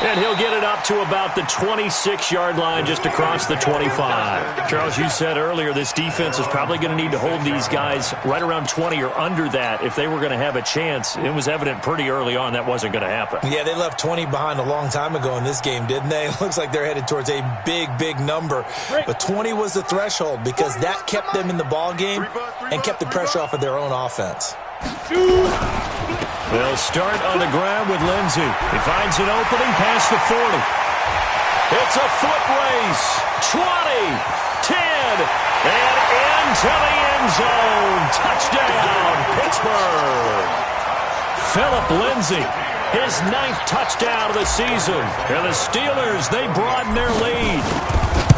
And he'll get it up to about the 26-yard line, just across the 25. Charles, you said earlier this defense is probably going to need to hold these guys right around 20 or under that if they were going to have a chance. It was evident pretty early on that wasn't going to happen. Yeah, they left 20 behind a long time ago in this game, didn't they? It looks like they're headed towards a big, big number. But 20 was the threshold because that kept them in the ball game and kept the pressure off of their own offense. They'll start on the ground with Lindsey. He finds an opening past the 40. It's a foot race. 20, 10, and into the end zone. Touchdown, Pittsburgh. Philip Lindsey, his 9th touchdown of the season. And the Steelers, they broaden their lead.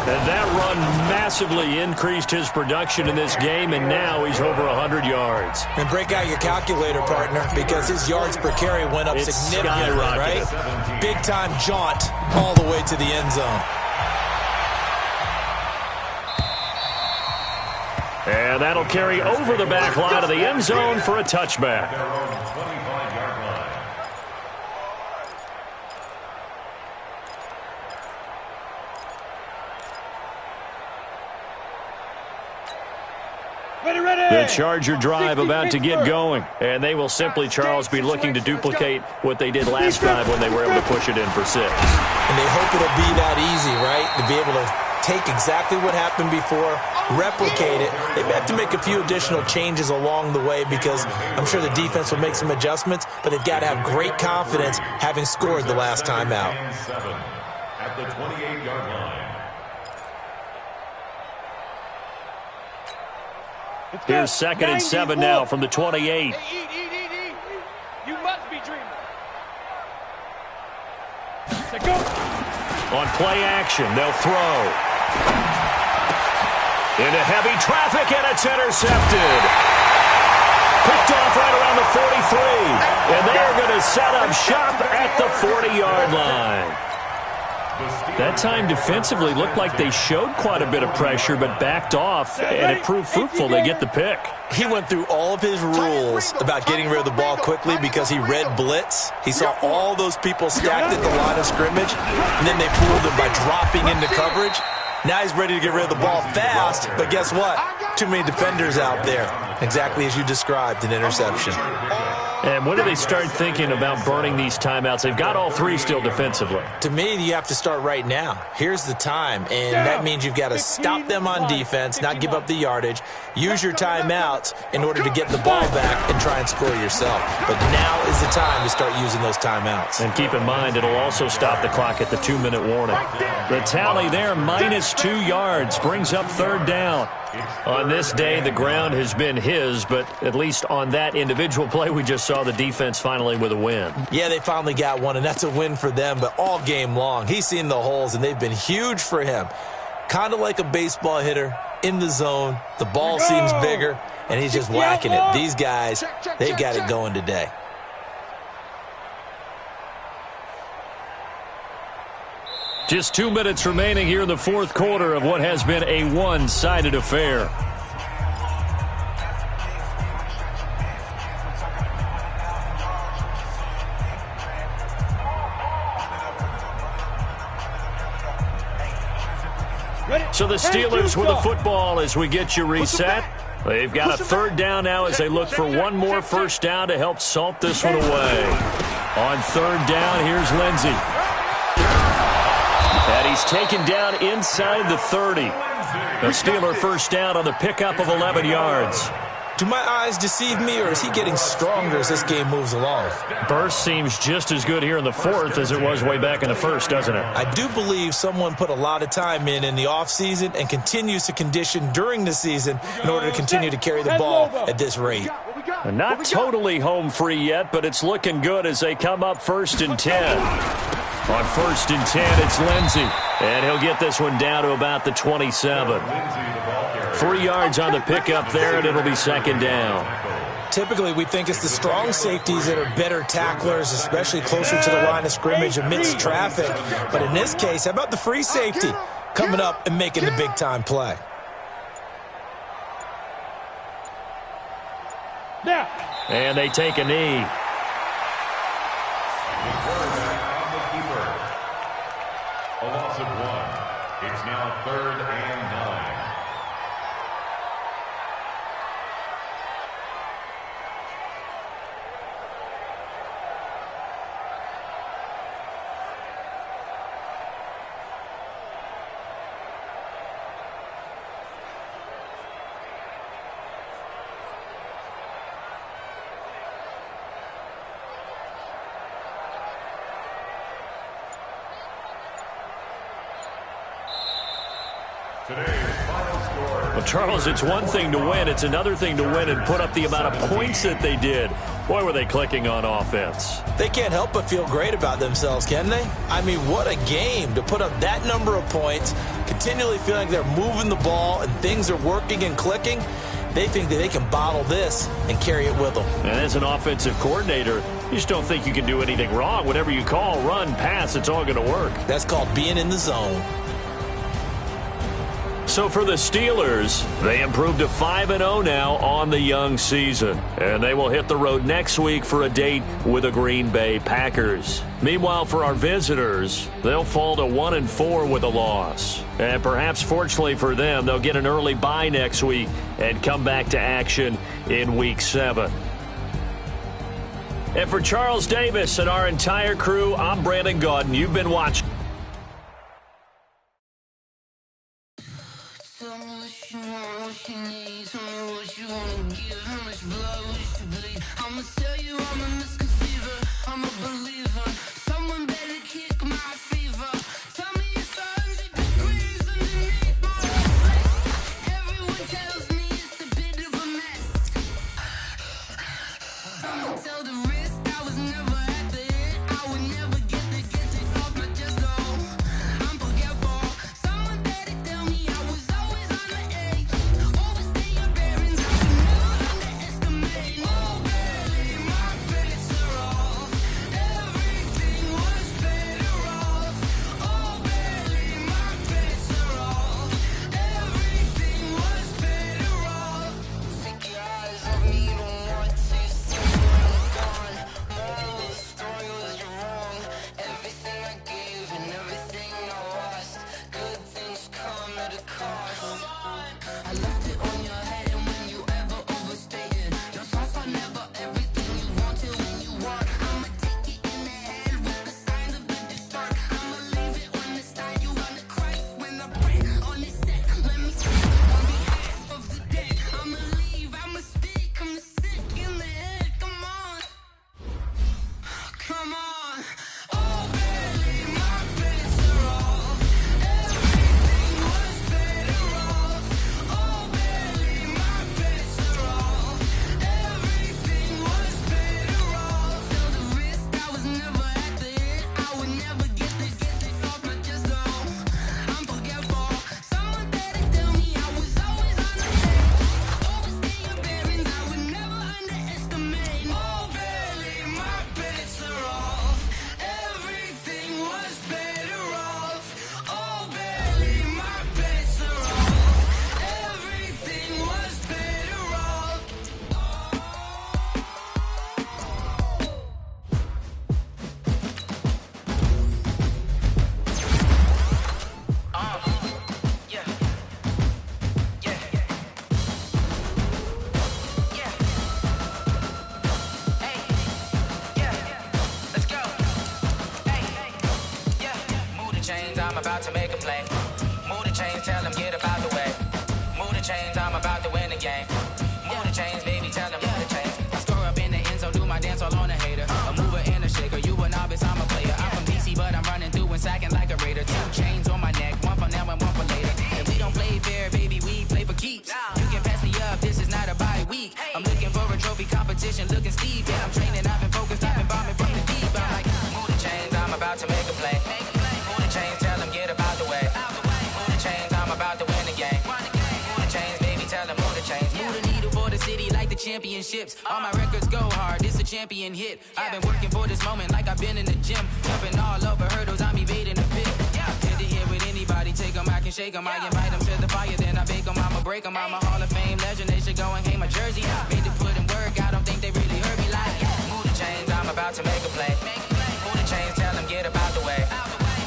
And that run massively increased his production in this game, and now he's over 100 yards. And break out your calculator, partner, because his yards per carry went up significantly, right? Big-time jaunt all the way to the end zone. And that'll carry over the back line of the end zone for a touchback. The Charger drive about to get going. And they will simply, Charles, be looking to duplicate what they did last time when they were able to push it in for 6. And they hope it'll be that easy, right? To be able to take exactly what happened before, replicate it. They may have to make a few additional changes along the way because I'm sure the defense will make some adjustments, but they've got to have great confidence having scored the last time out. At the 28-yard line. Here's 2nd and 7 now from the 28. Hey, you must be dreaming. Go. On play action, they'll throw. Into heavy traffic, and it's intercepted. Picked off right around the 43. And they're going to set up shop at the 40-yard line. That time defensively looked like they showed quite a bit of pressure but backed off, and it proved fruitful. They get the pick. He went through all of his rules about getting rid of the ball quickly because he read blitz. He saw all those people stacked at the line of scrimmage, and then they fooled him by dropping into coverage. Now he's ready to get rid of the ball fast, but guess what? Too many defenders out there. Exactly as you described, an interception. And when do they start thinking about burning these timeouts? They've got all 3 still defensively. To me, you have to start right now. Here's the time, and that means you've got to stop them on defense, not give up the yardage, use your timeouts in order to get the ball back and try and score yourself. But now is the time to start using those timeouts. And keep in mind, it'll also stop the clock at the 2-minute warning. The tally there, minus 2 yards, brings up 3rd down. On this day, the ground has been his, but at least on that individual play, we just saw the defense finally with a win. Yeah, they finally got one, and that's a win for them, but all game long, he's seen the holes, and they've been huge for him. Kind of like a baseball hitter in the zone. The ball seems bigger, and he's just whacking it. These guys, they've got it going today. Just 2 minutes remaining here in the 4th quarter of what has been a one-sided affair. So the Steelers with the football as we get you reset. They've got a third down now as they look for one more first down to help salt this one away. On third down, here's Lindsey. And he's taken down inside the 30. A Steeler first down on the pickup of 11 yards. Do my eyes deceive me, or is he getting stronger as this game moves along? Burst seems just as good here in the fourth as it was way back in the first, doesn't it? I do believe someone put a lot of time in the offseason and continues to condition during the season in order to continue to carry the ball at this rate. And not totally home free yet, but it's looking good as they come up 1st and 10. On 1st and 10, it's Lindsey. And he'll get this one down to about the 27. 3 yards on the pickup there, and it'll be second down. Typically, we think it's the strong safeties that are better tacklers, especially closer to the line of scrimmage amidst traffic. But in this case, how about the free safety coming up and making the big-time play? And they take a knee. A loss of 1. It's now 3rd and 9. Well, Charles, it's one thing to win. It's another thing to win and put up the amount of points that they did. Boy, were they clicking on offense. They can't help but feel great about themselves, can they? I mean, what a game to put up that number of points, continually feeling they're moving the ball and things are working and clicking. They think that they can bottle this and carry it with them. And as an offensive coordinator, you just don't think you can do anything wrong. Whatever you call, run, pass, it's all going to work. That's called being in the zone. So for the Steelers, they improved to 5-0 now on the young season. And they will hit the road next week for a date with the Green Bay Packers. Meanwhile, for our visitors, they'll fall to 1-4 with a loss. And perhaps fortunately for them, they'll get an early bye next week and come back to action in Week 7. And for Charles Davis and our entire crew, I'm Brandon Gaudin. You've been watching. chains, tell them get up out the way. Move the chains, I'm about to win the game. Move the chains, baby, tell them move the chains. I score up in the end zone, do my dance all on a hater. A mover and a shaker, you a novice, I'm a player. I'm from DC, but I'm running through and sacking like a raider. 2 chains on my neck, one for now and one for later. If we don't play fair, baby, we play for keeps. You can pass me up, this is not a bye week. I'm looking for a trophy competition, looking steep. Yeah, I'm training, I've been focused, I've been bombing from the deep. I'm like, move the chains, I'm about to make a play. Move the chains, tell them get up out the way. Move the chains, I'm about to win the game. Move the chains, baby, tell them move the chains. Move the needle for the city like the championships. All my records go hard, this a champion hit. I've been working for this moment like I've been in the gym. Jumping all over hurdles, I'm evading the pit. Head to head with anybody, take them, I can shake them. I invite them to the fire, then I bake them, I'ma break them. I'm a Hall of Fame legend, they should go and hang my jersey. Made to put in work, I don't think they really heard me like. Move the chains, I'm about to make a play. Move the chains, tell them get up out the way.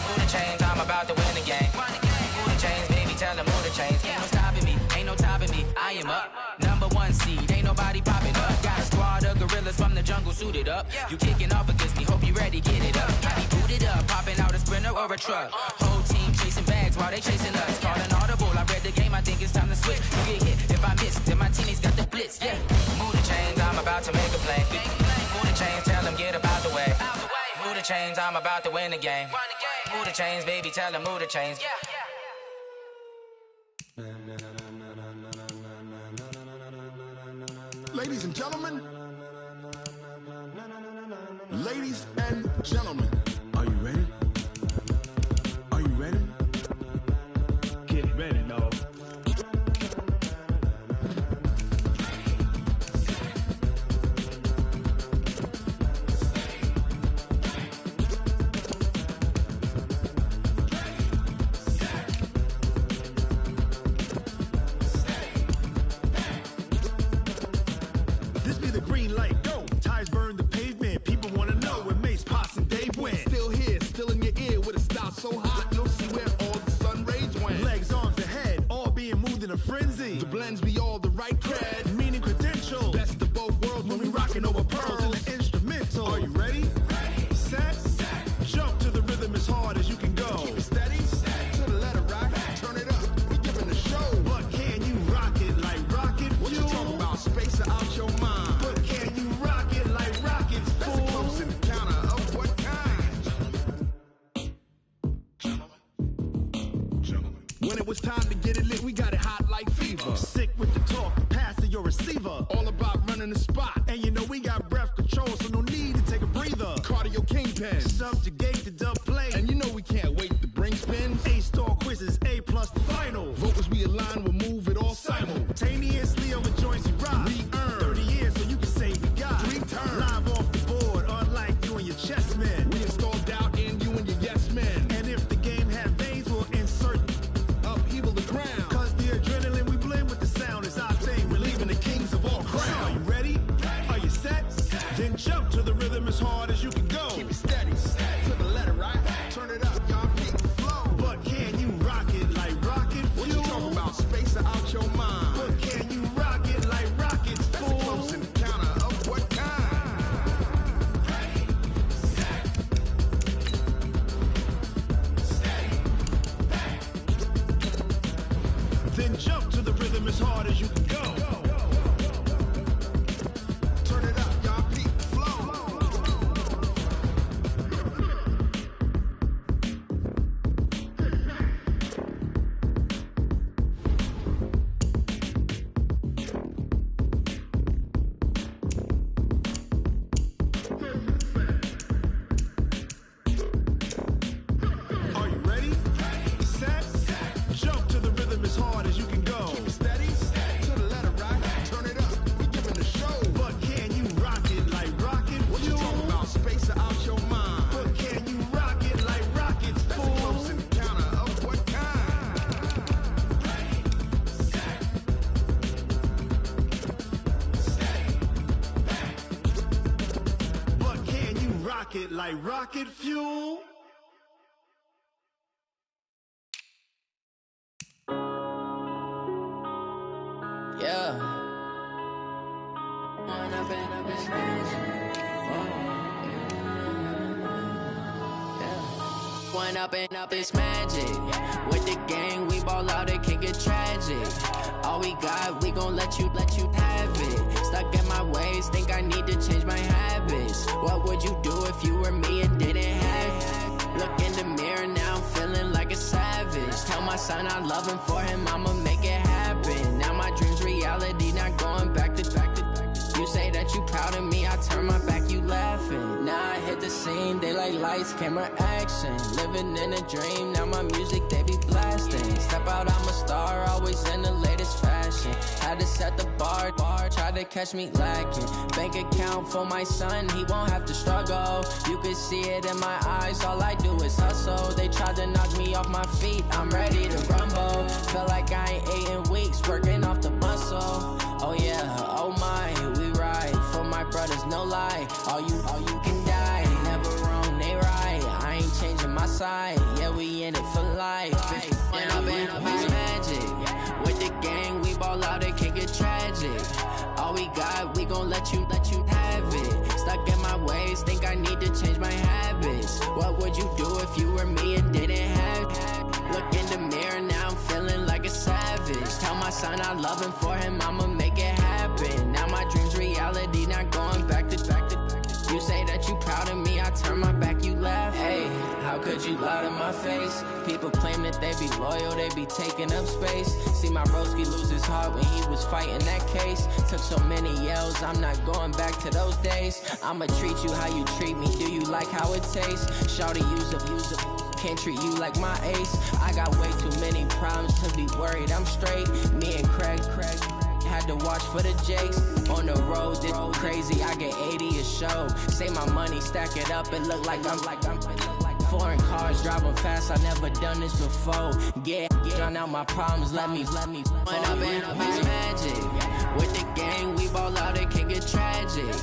Move the chains, I'm about to win the game. Move the chains, baby, tell them move the chains. Ain't no stopping me, ain't no topping me. I am up, #1 seed, ain't nobody popping up. Got a squad of gorillas from the jungle suited up. You kicking off against me, hope you ready, get it up. I be booted up, popping out a sprinter or a truck. Whole team chasing bags while they chasing us. Calling audible, I read the game, I think it's time to switch. You get hit, if I miss, then my teammates got the blitz, yeah. Move the chains, I'm about to make a play. Move the chains, tell them get up out the way. Move the chains, I'm about to win the game. Move the chains, baby, tell them move the chains. Ladies and gentlemen, ladies and gentlemen, are you ready? Are you ready? Get ready, dog. This be the green light, go. Tires burn the pavement. People wanna know where Mace, Potts, and Dave went. Still here, still in your ear with a style so hot. You'll see where all the sun rays went. Legs, arms, and head, all being moved in a frenzy. The blends be all the right cred, meaning credentials. Best of both worlds when we rockin' over pearls in the instrumental. Are you ready? Set, jump to the rhythm as hard as you can go. Keep it steady, to the letter rock. Turn it up, we giving the show. But can you rock it like rocket fuel? What you talking about? Space out your mind. But can you rock it like rockets, fool? That's a close encounter of what kind? When it was time to get it lit, we got it hot like fever. Sick with the talk, pass to your receiver. All about running the spot. And you know we got breath control, so no need to take a breather. Cardio kingpin, subjugate the dub play. And you know we can't wait to bring spins. A-star quizzes, A+ the final. Vocals we align, we'll move it all simultaneously on the joints we rock. We earn 30 years, so you can say we got 3 turns. Live off the board, unlike you and your chess men. We install doubt in you and your yes men. And if the game had veins, we'll insert upheaval the ground. Cause the adrenaline we blend with the sound is our thing. We're leaving the kings of all crowns. So are you ready? Are you set? Then jump to the rhythm as hard as you can go. Keep it steady, to the letter right. Turn it up, y'all keep the flow. But can you rock it like rocket fuel? What you talking about? Space out your mind. But can you rock it like rockets, fool? That's a close encounter of what kind? Then jump to the rhythm as hard as you can go. Turn it up, y'all keep the flow. Are you ready? Set, jump to the rhythm as hard as you can go. Keep it steady, to the letter right. Turn it up, we giving the show. But can you rock it like rocket fuel? What you talking about? Space out your mind. But can you rock it like rockets, fool? That's a close encounter of what kind? But can you rock it like rocket fuel? Yeah. one up and up, it's magic. With the gang, we ball out, it can get tragic. All we got, we gon' let you have it. Stuck in my ways, think I need to change my habits. What would you do if you were me and didn't have it? Look in the mirror, now I'm feeling like a savage. Tell my son I love him, for him I'ma make it happen. Now my dream's reality, not going back to. You say that you proud of me, I turn my back, you laughing. Now I hit the scene, they like lights, camera, action. Living in a dream, now my music, they be blasting. Step out, I'm a star, always in the latest fashion. Had to set the bar, try to catch me lacking. Bank account for my son, he won't have to struggle. You can see it in my eyes, all I do is hustle. They tried to knock me off my feet, I'm ready to rumble. Feel like I ain't ate in weeks, working off the muscle. Oh yeah, oh my, we ride for my brothers, no lie. All you can die, never wrong, they right. I ain't changing my side, yeah, we in it for life. And I've been magic. With the gang, we ball out, it can get tragic. All we got, we gon' let you have it. Stuck in my ways, think I need to change my habits. What would you do if you were me and didn't have it? Look in the mirror, now I'm feeling like a savage. Tell my son I love him, for him I'ma make it happen. Now my dream's reality, not going back to. You say that you proud of me, I turn my back, you laugh. Hey, how could you lie to my face? People claim that they be loyal, they be taking up space. See my broski lose his heart when he was fighting that case. Took so many yells, I'm not going back to those days. I'ma treat you how you treat me, do you like how it tastes? Shawty, use up, can't treat you like my ace. I got way too many problems to be worried, I'm straight. Me and Craig had to watch for the Jakes. On the road, this crazy, I get 80 a show. Say my money, stack it up, it look like I'm foreign cars, driving fast, I never done this before. Get drown out my problems, let me When I've been magic. With the gang, we ball out, it can get tragic.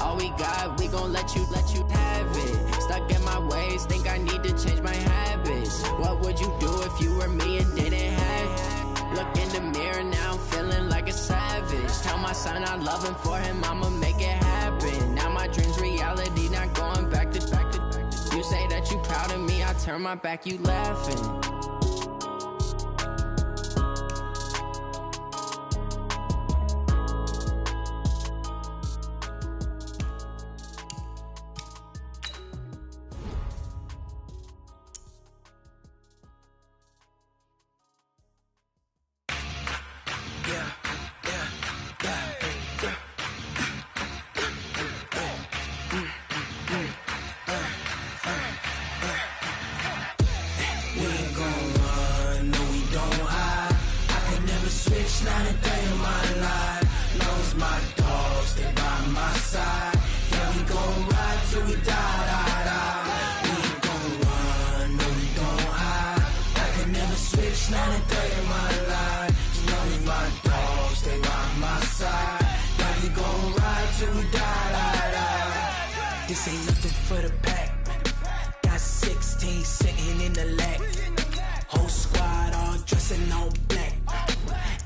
All we got, we gon' let you have it. Stuck in my ways, think I need to change my habits. What would you do if you were me and didn't have it? Look in the mirror, now I'm feeling like a savage. Tell my son I love him, for him I'ma make it happen. Now my dream's reality, not going back to. You say that you proud of me, I turn my back, you laughing. This ain't nothing for the pack. Got 16 sitting in the lag. Whole squad all dressing all black.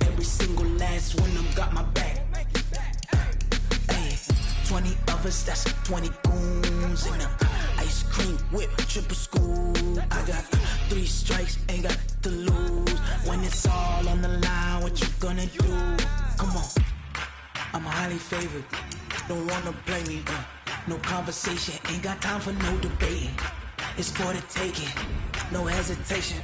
Every single last one of them got my back. Hey, 20 of us, that's 20 goons. And ice cream whip, triple scoop. I got 3 strikes, ain't got to lose. When it's all on the line, what you gonna do? Come on, I'm highly favored. Don't wanna play me, no conversation, ain't got time for no debating. It's for the taking, no hesitation.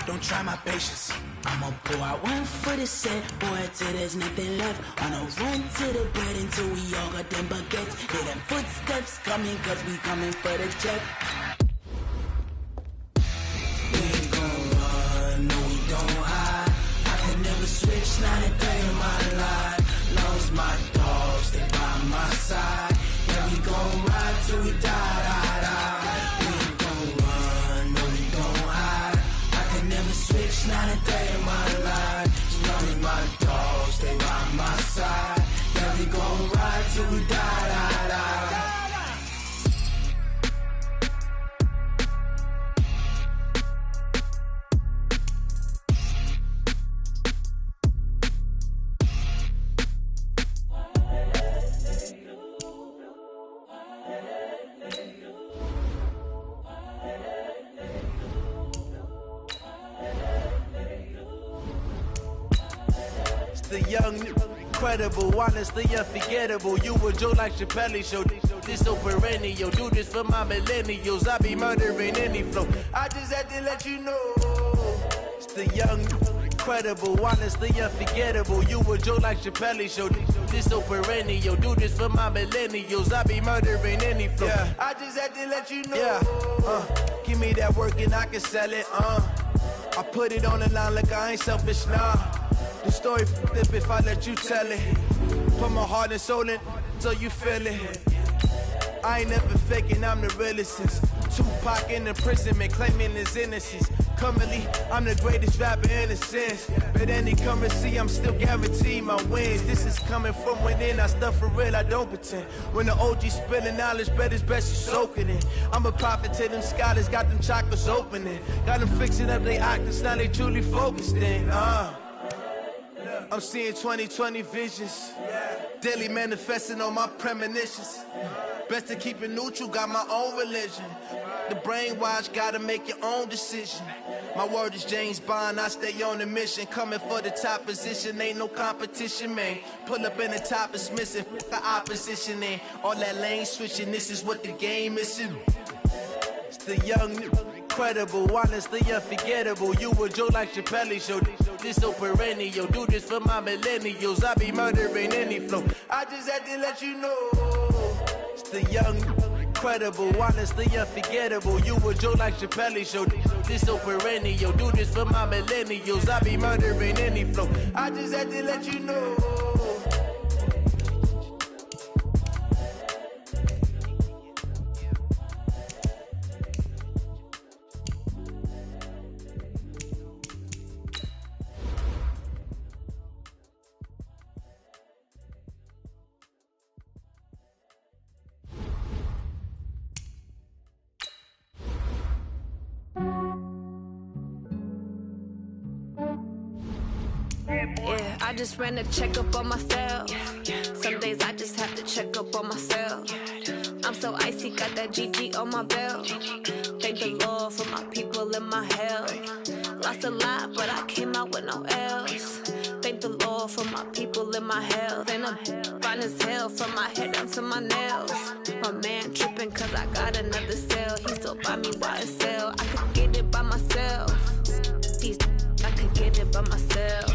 Don't try my patience. I'ma pour out one for the set, boy, till there's nothing left. On a run to the bread until we all got them baguettes. Hear them footsteps coming, cause we coming for the check. We ain't gon' run, no we don't hide. I can never switch, not a day in my life. Long as my dogs stay by my side. Yeah, we gon' ride till we die. We ain't gon' run, no we don't hide. I can never switch, not a day in my life. As long as my dogs stay by my side. Yeah, we gon' ride till we die. The young, incredible, honestly unforgettable. You a Joe like Chappelle show. This so perennial. Do this for my millennials. I be murdering any flow. I just had to let you know. It's the young, incredible, honestly unforgettable. You a Joe like Chappelle show. This so perennial. Do this for my millennials. I be murdering any flow. Yeah. I just had to let you know. Yeah. Give me that work and I can sell it. I put it on the line like I ain't selfish, nah. The story flip if I let you tell it. Put my heart and soul in so you feel it. I ain't never faking, I'm the realest since Tupac in imprisonment, claiming his innocence. Currently, I'm the greatest rapper in a sense. But any currency, I'm still guaranteed my wins. This is coming from within, I stuff for real, I don't pretend. When the OG spilling knowledge, bet it's best you soak it in. I'm a prophet to them scholars, got them chakras opening. Got them fixing up they octaves, now they truly focused in. I'm seeing 2020 visions. Daily manifesting on my premonitions. Best to keep it neutral, got my own religion. The brainwash, gotta make your own decision. My word is James Bond, I stay on the mission. Coming for the top position, ain't no competition, man. Pull up in the top is missing, the opposition in. All that lane switching, this is what the game is in. It's the young, incredible, honestly unforgettable. You a Joe like Chappelle show. This so perennial. Do this for my millennials. I be murdering any flow. I just had to let you know. It's the young, incredible, honestly unforgettable. You a Joe like Chappelle show. This so perennial. Do this for my millennials. I be murdering any flow. I just had to let you know. Yeah, I just ran a checkup on myself. Some days I just have to check up on myself. I'm so icy, got that GG on my belt. Thank the Lord for my people and my health. Lost a lot, but I came out with no L's. Thank the Lord for my people and my health. And I'm fine as hell from my head down to my nails. My man tripping cause I got another cell. He still buy me YSL. I could get it by myself. I could get it by myself.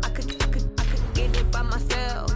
I could get it by myself.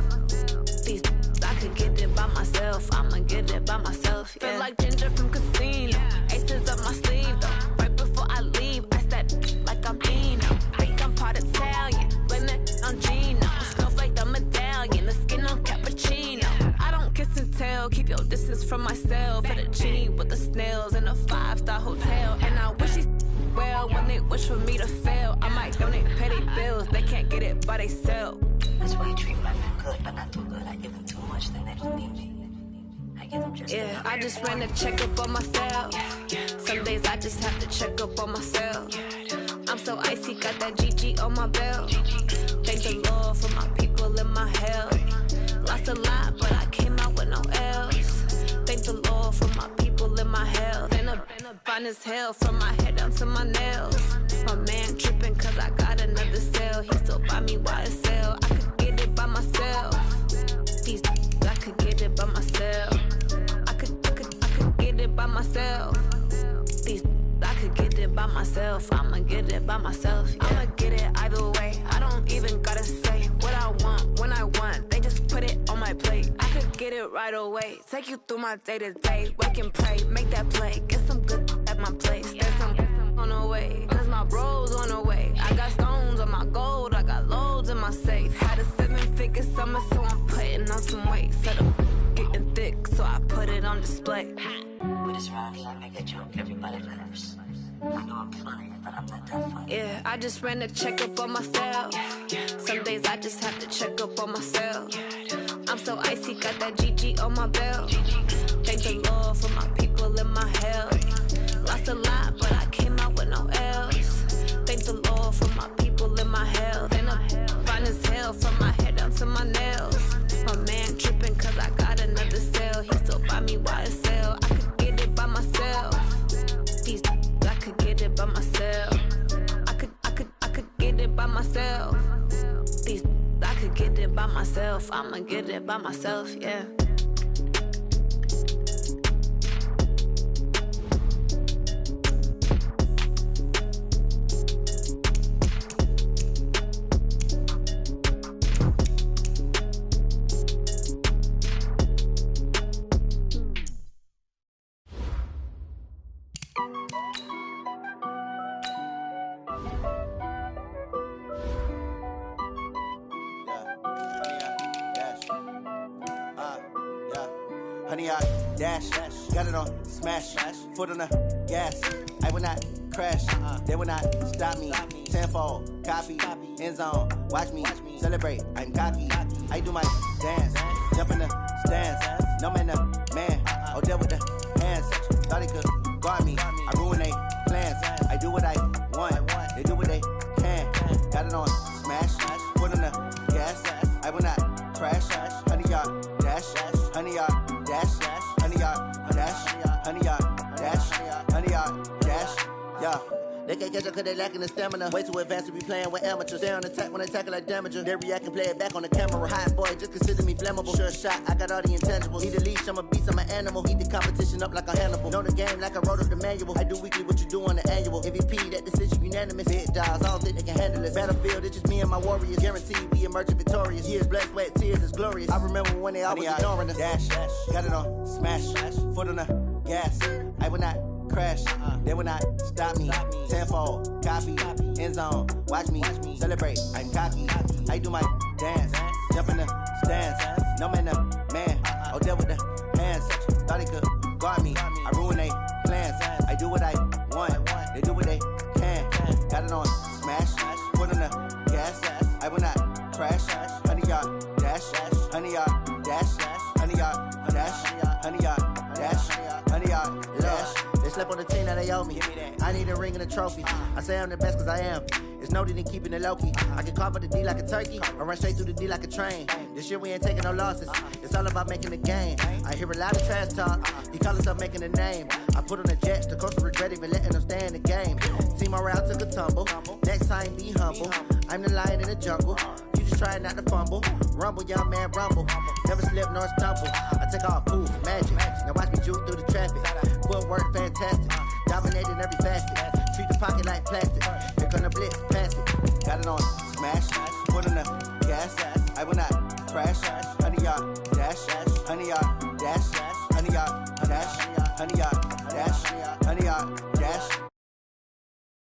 I could get it by myself. I'ma get it by myself. Yeah. Feel like Ginger from Casino. Aces up my sleeve though. Right before I leave, I said like I'm Dino. Think I'm part Italian. Blame it on Gino. Snowflake the medallion. The skin on cappuccino. I don't kiss and tell. Keep your distance from myself. At a genie with the snails in a 5-star hotel. And I wish he well when they wish for me to fail. I might donate, pay their bills. They can't get it by they sell. That's why you treat women good, but not too good. I give them too much, then they don't need me. I give them just yeah, I just ran a checkup on myself. Some days I just have to check up on myself. I'm so icy, got that GG on my belt. Thank the Lord for my people and my health. Lost a lot, but I came out with no L's. Thank the Lord for my people and my health. And I'm fine as hell from my head down to my nails. My man tripping cause I got another cell. He still buy me YSL. I could get it by myself. I could get it by myself. I could get it by myself. I could get it by myself. I'ma get it by myself. Yeah. I'ma get it either way. I don't even gotta say what I want when I want. They just put it on my plate. I could get it right away. Take you through my day to day. Wake and pray, make that play. Get some good at my place. There's some on the way. Cause my bros on the way. I got stones on my gold. I got loads in my safe. Had a 7-figure summer, so I'm putting on some weight. Set up getting thick, so I put it on display. With this round here, I make a joke. Everybody laughs. I know I'm funny, but I'm not that funny. Yeah, I just ran a checkup on myself. Some days I just have to check up on myself. I'm so icy, got that GG on my belt. Thank the Lord for my people and my health. Lost a lot, but I came out with no L's. Thank the Lord for my people and my health. And I'm fine as hell from my head down to my nails. My man tripping cause I got another cell. He still buy me YSL. I could get it by myself. I could get it by myself. I could get it by myself. I it by myself. I'ma get it by myself, yeah. Honey, I dash, got it on smash, foot on the gas. I will not crash, they will not stop me. Tenfold, copy, end zone, watch me celebrate. I'm cocky, I do my dance, jump in the stands. No man, the man, deal with the hands. Thought he could guard me, I ruin they plans. I do what I want, they do what they can. Got it on smash, foot on the gas. I will not crash, honey, y'all dash, honey, y'all dash, honey, y'all dash, honey, y'all dash, honey, y'all dash, yeah. They can't catch up cause they lacking the stamina. Way too advanced to be playing with amateurs. Stay on attack when they tackle like damager. They react and play it back on the camera. Hot boy, just consider me flammable. Sure shot, I got all the intangibles. Need a leash, I'm a beast, I'm an animal. Heat the competition up like a Hannibal. Know the game like I wrote up the manual. I do weekly what you do on the annual. MVP, that decision unanimous. Big dogs, I don't think they can handle it. Battlefield, it's just me and my warriors. Guaranteed we emerging victorious. Years, blood, sweat, tears, it's glorious. I remember when they always ignoring us. Dash, got it on smash, foot on the gas. I will not crash, they will not stop me. Tenfold, copy, end zone, watch me celebrate. I'm cocky, I do my dance, jump in the stands. No man, the man, deal with the hands. Thought he could guard me, I ruin they plans. I do what I want, they do what they can. Got it on smash, foot on the gas. I will not crash, honey, y'all dash, honey, y'all dash, honey, y'all dash, honey, y'all dash, honey, y'all dash. They slept on the team that they owe me. I need a ring and a trophy. I say I'm the best cause I am. It's no need in keeping it low-key. I can carve up the D like a turkey or run straight through the D like a train. This year we ain't taking no losses. It's all about making the game. I hear a lot of trash talk. He call himself making a name. I put on the jets. The coach will regret even letting them stay in the game. Team morale took a tumble. Next time be humble. I'm the lion in the jungle. You just try not to fumble. Rumble, young man, rumble. Never slip nor stumble. I take off, poof, magic. Now watch me juke through the traffic. Footwork fantastic. Dominating every facet. Treat the pocket like plastic. Here come the blitz, pass it. Got it on smash. Foot on the gas. I will not crash. Honey, y'all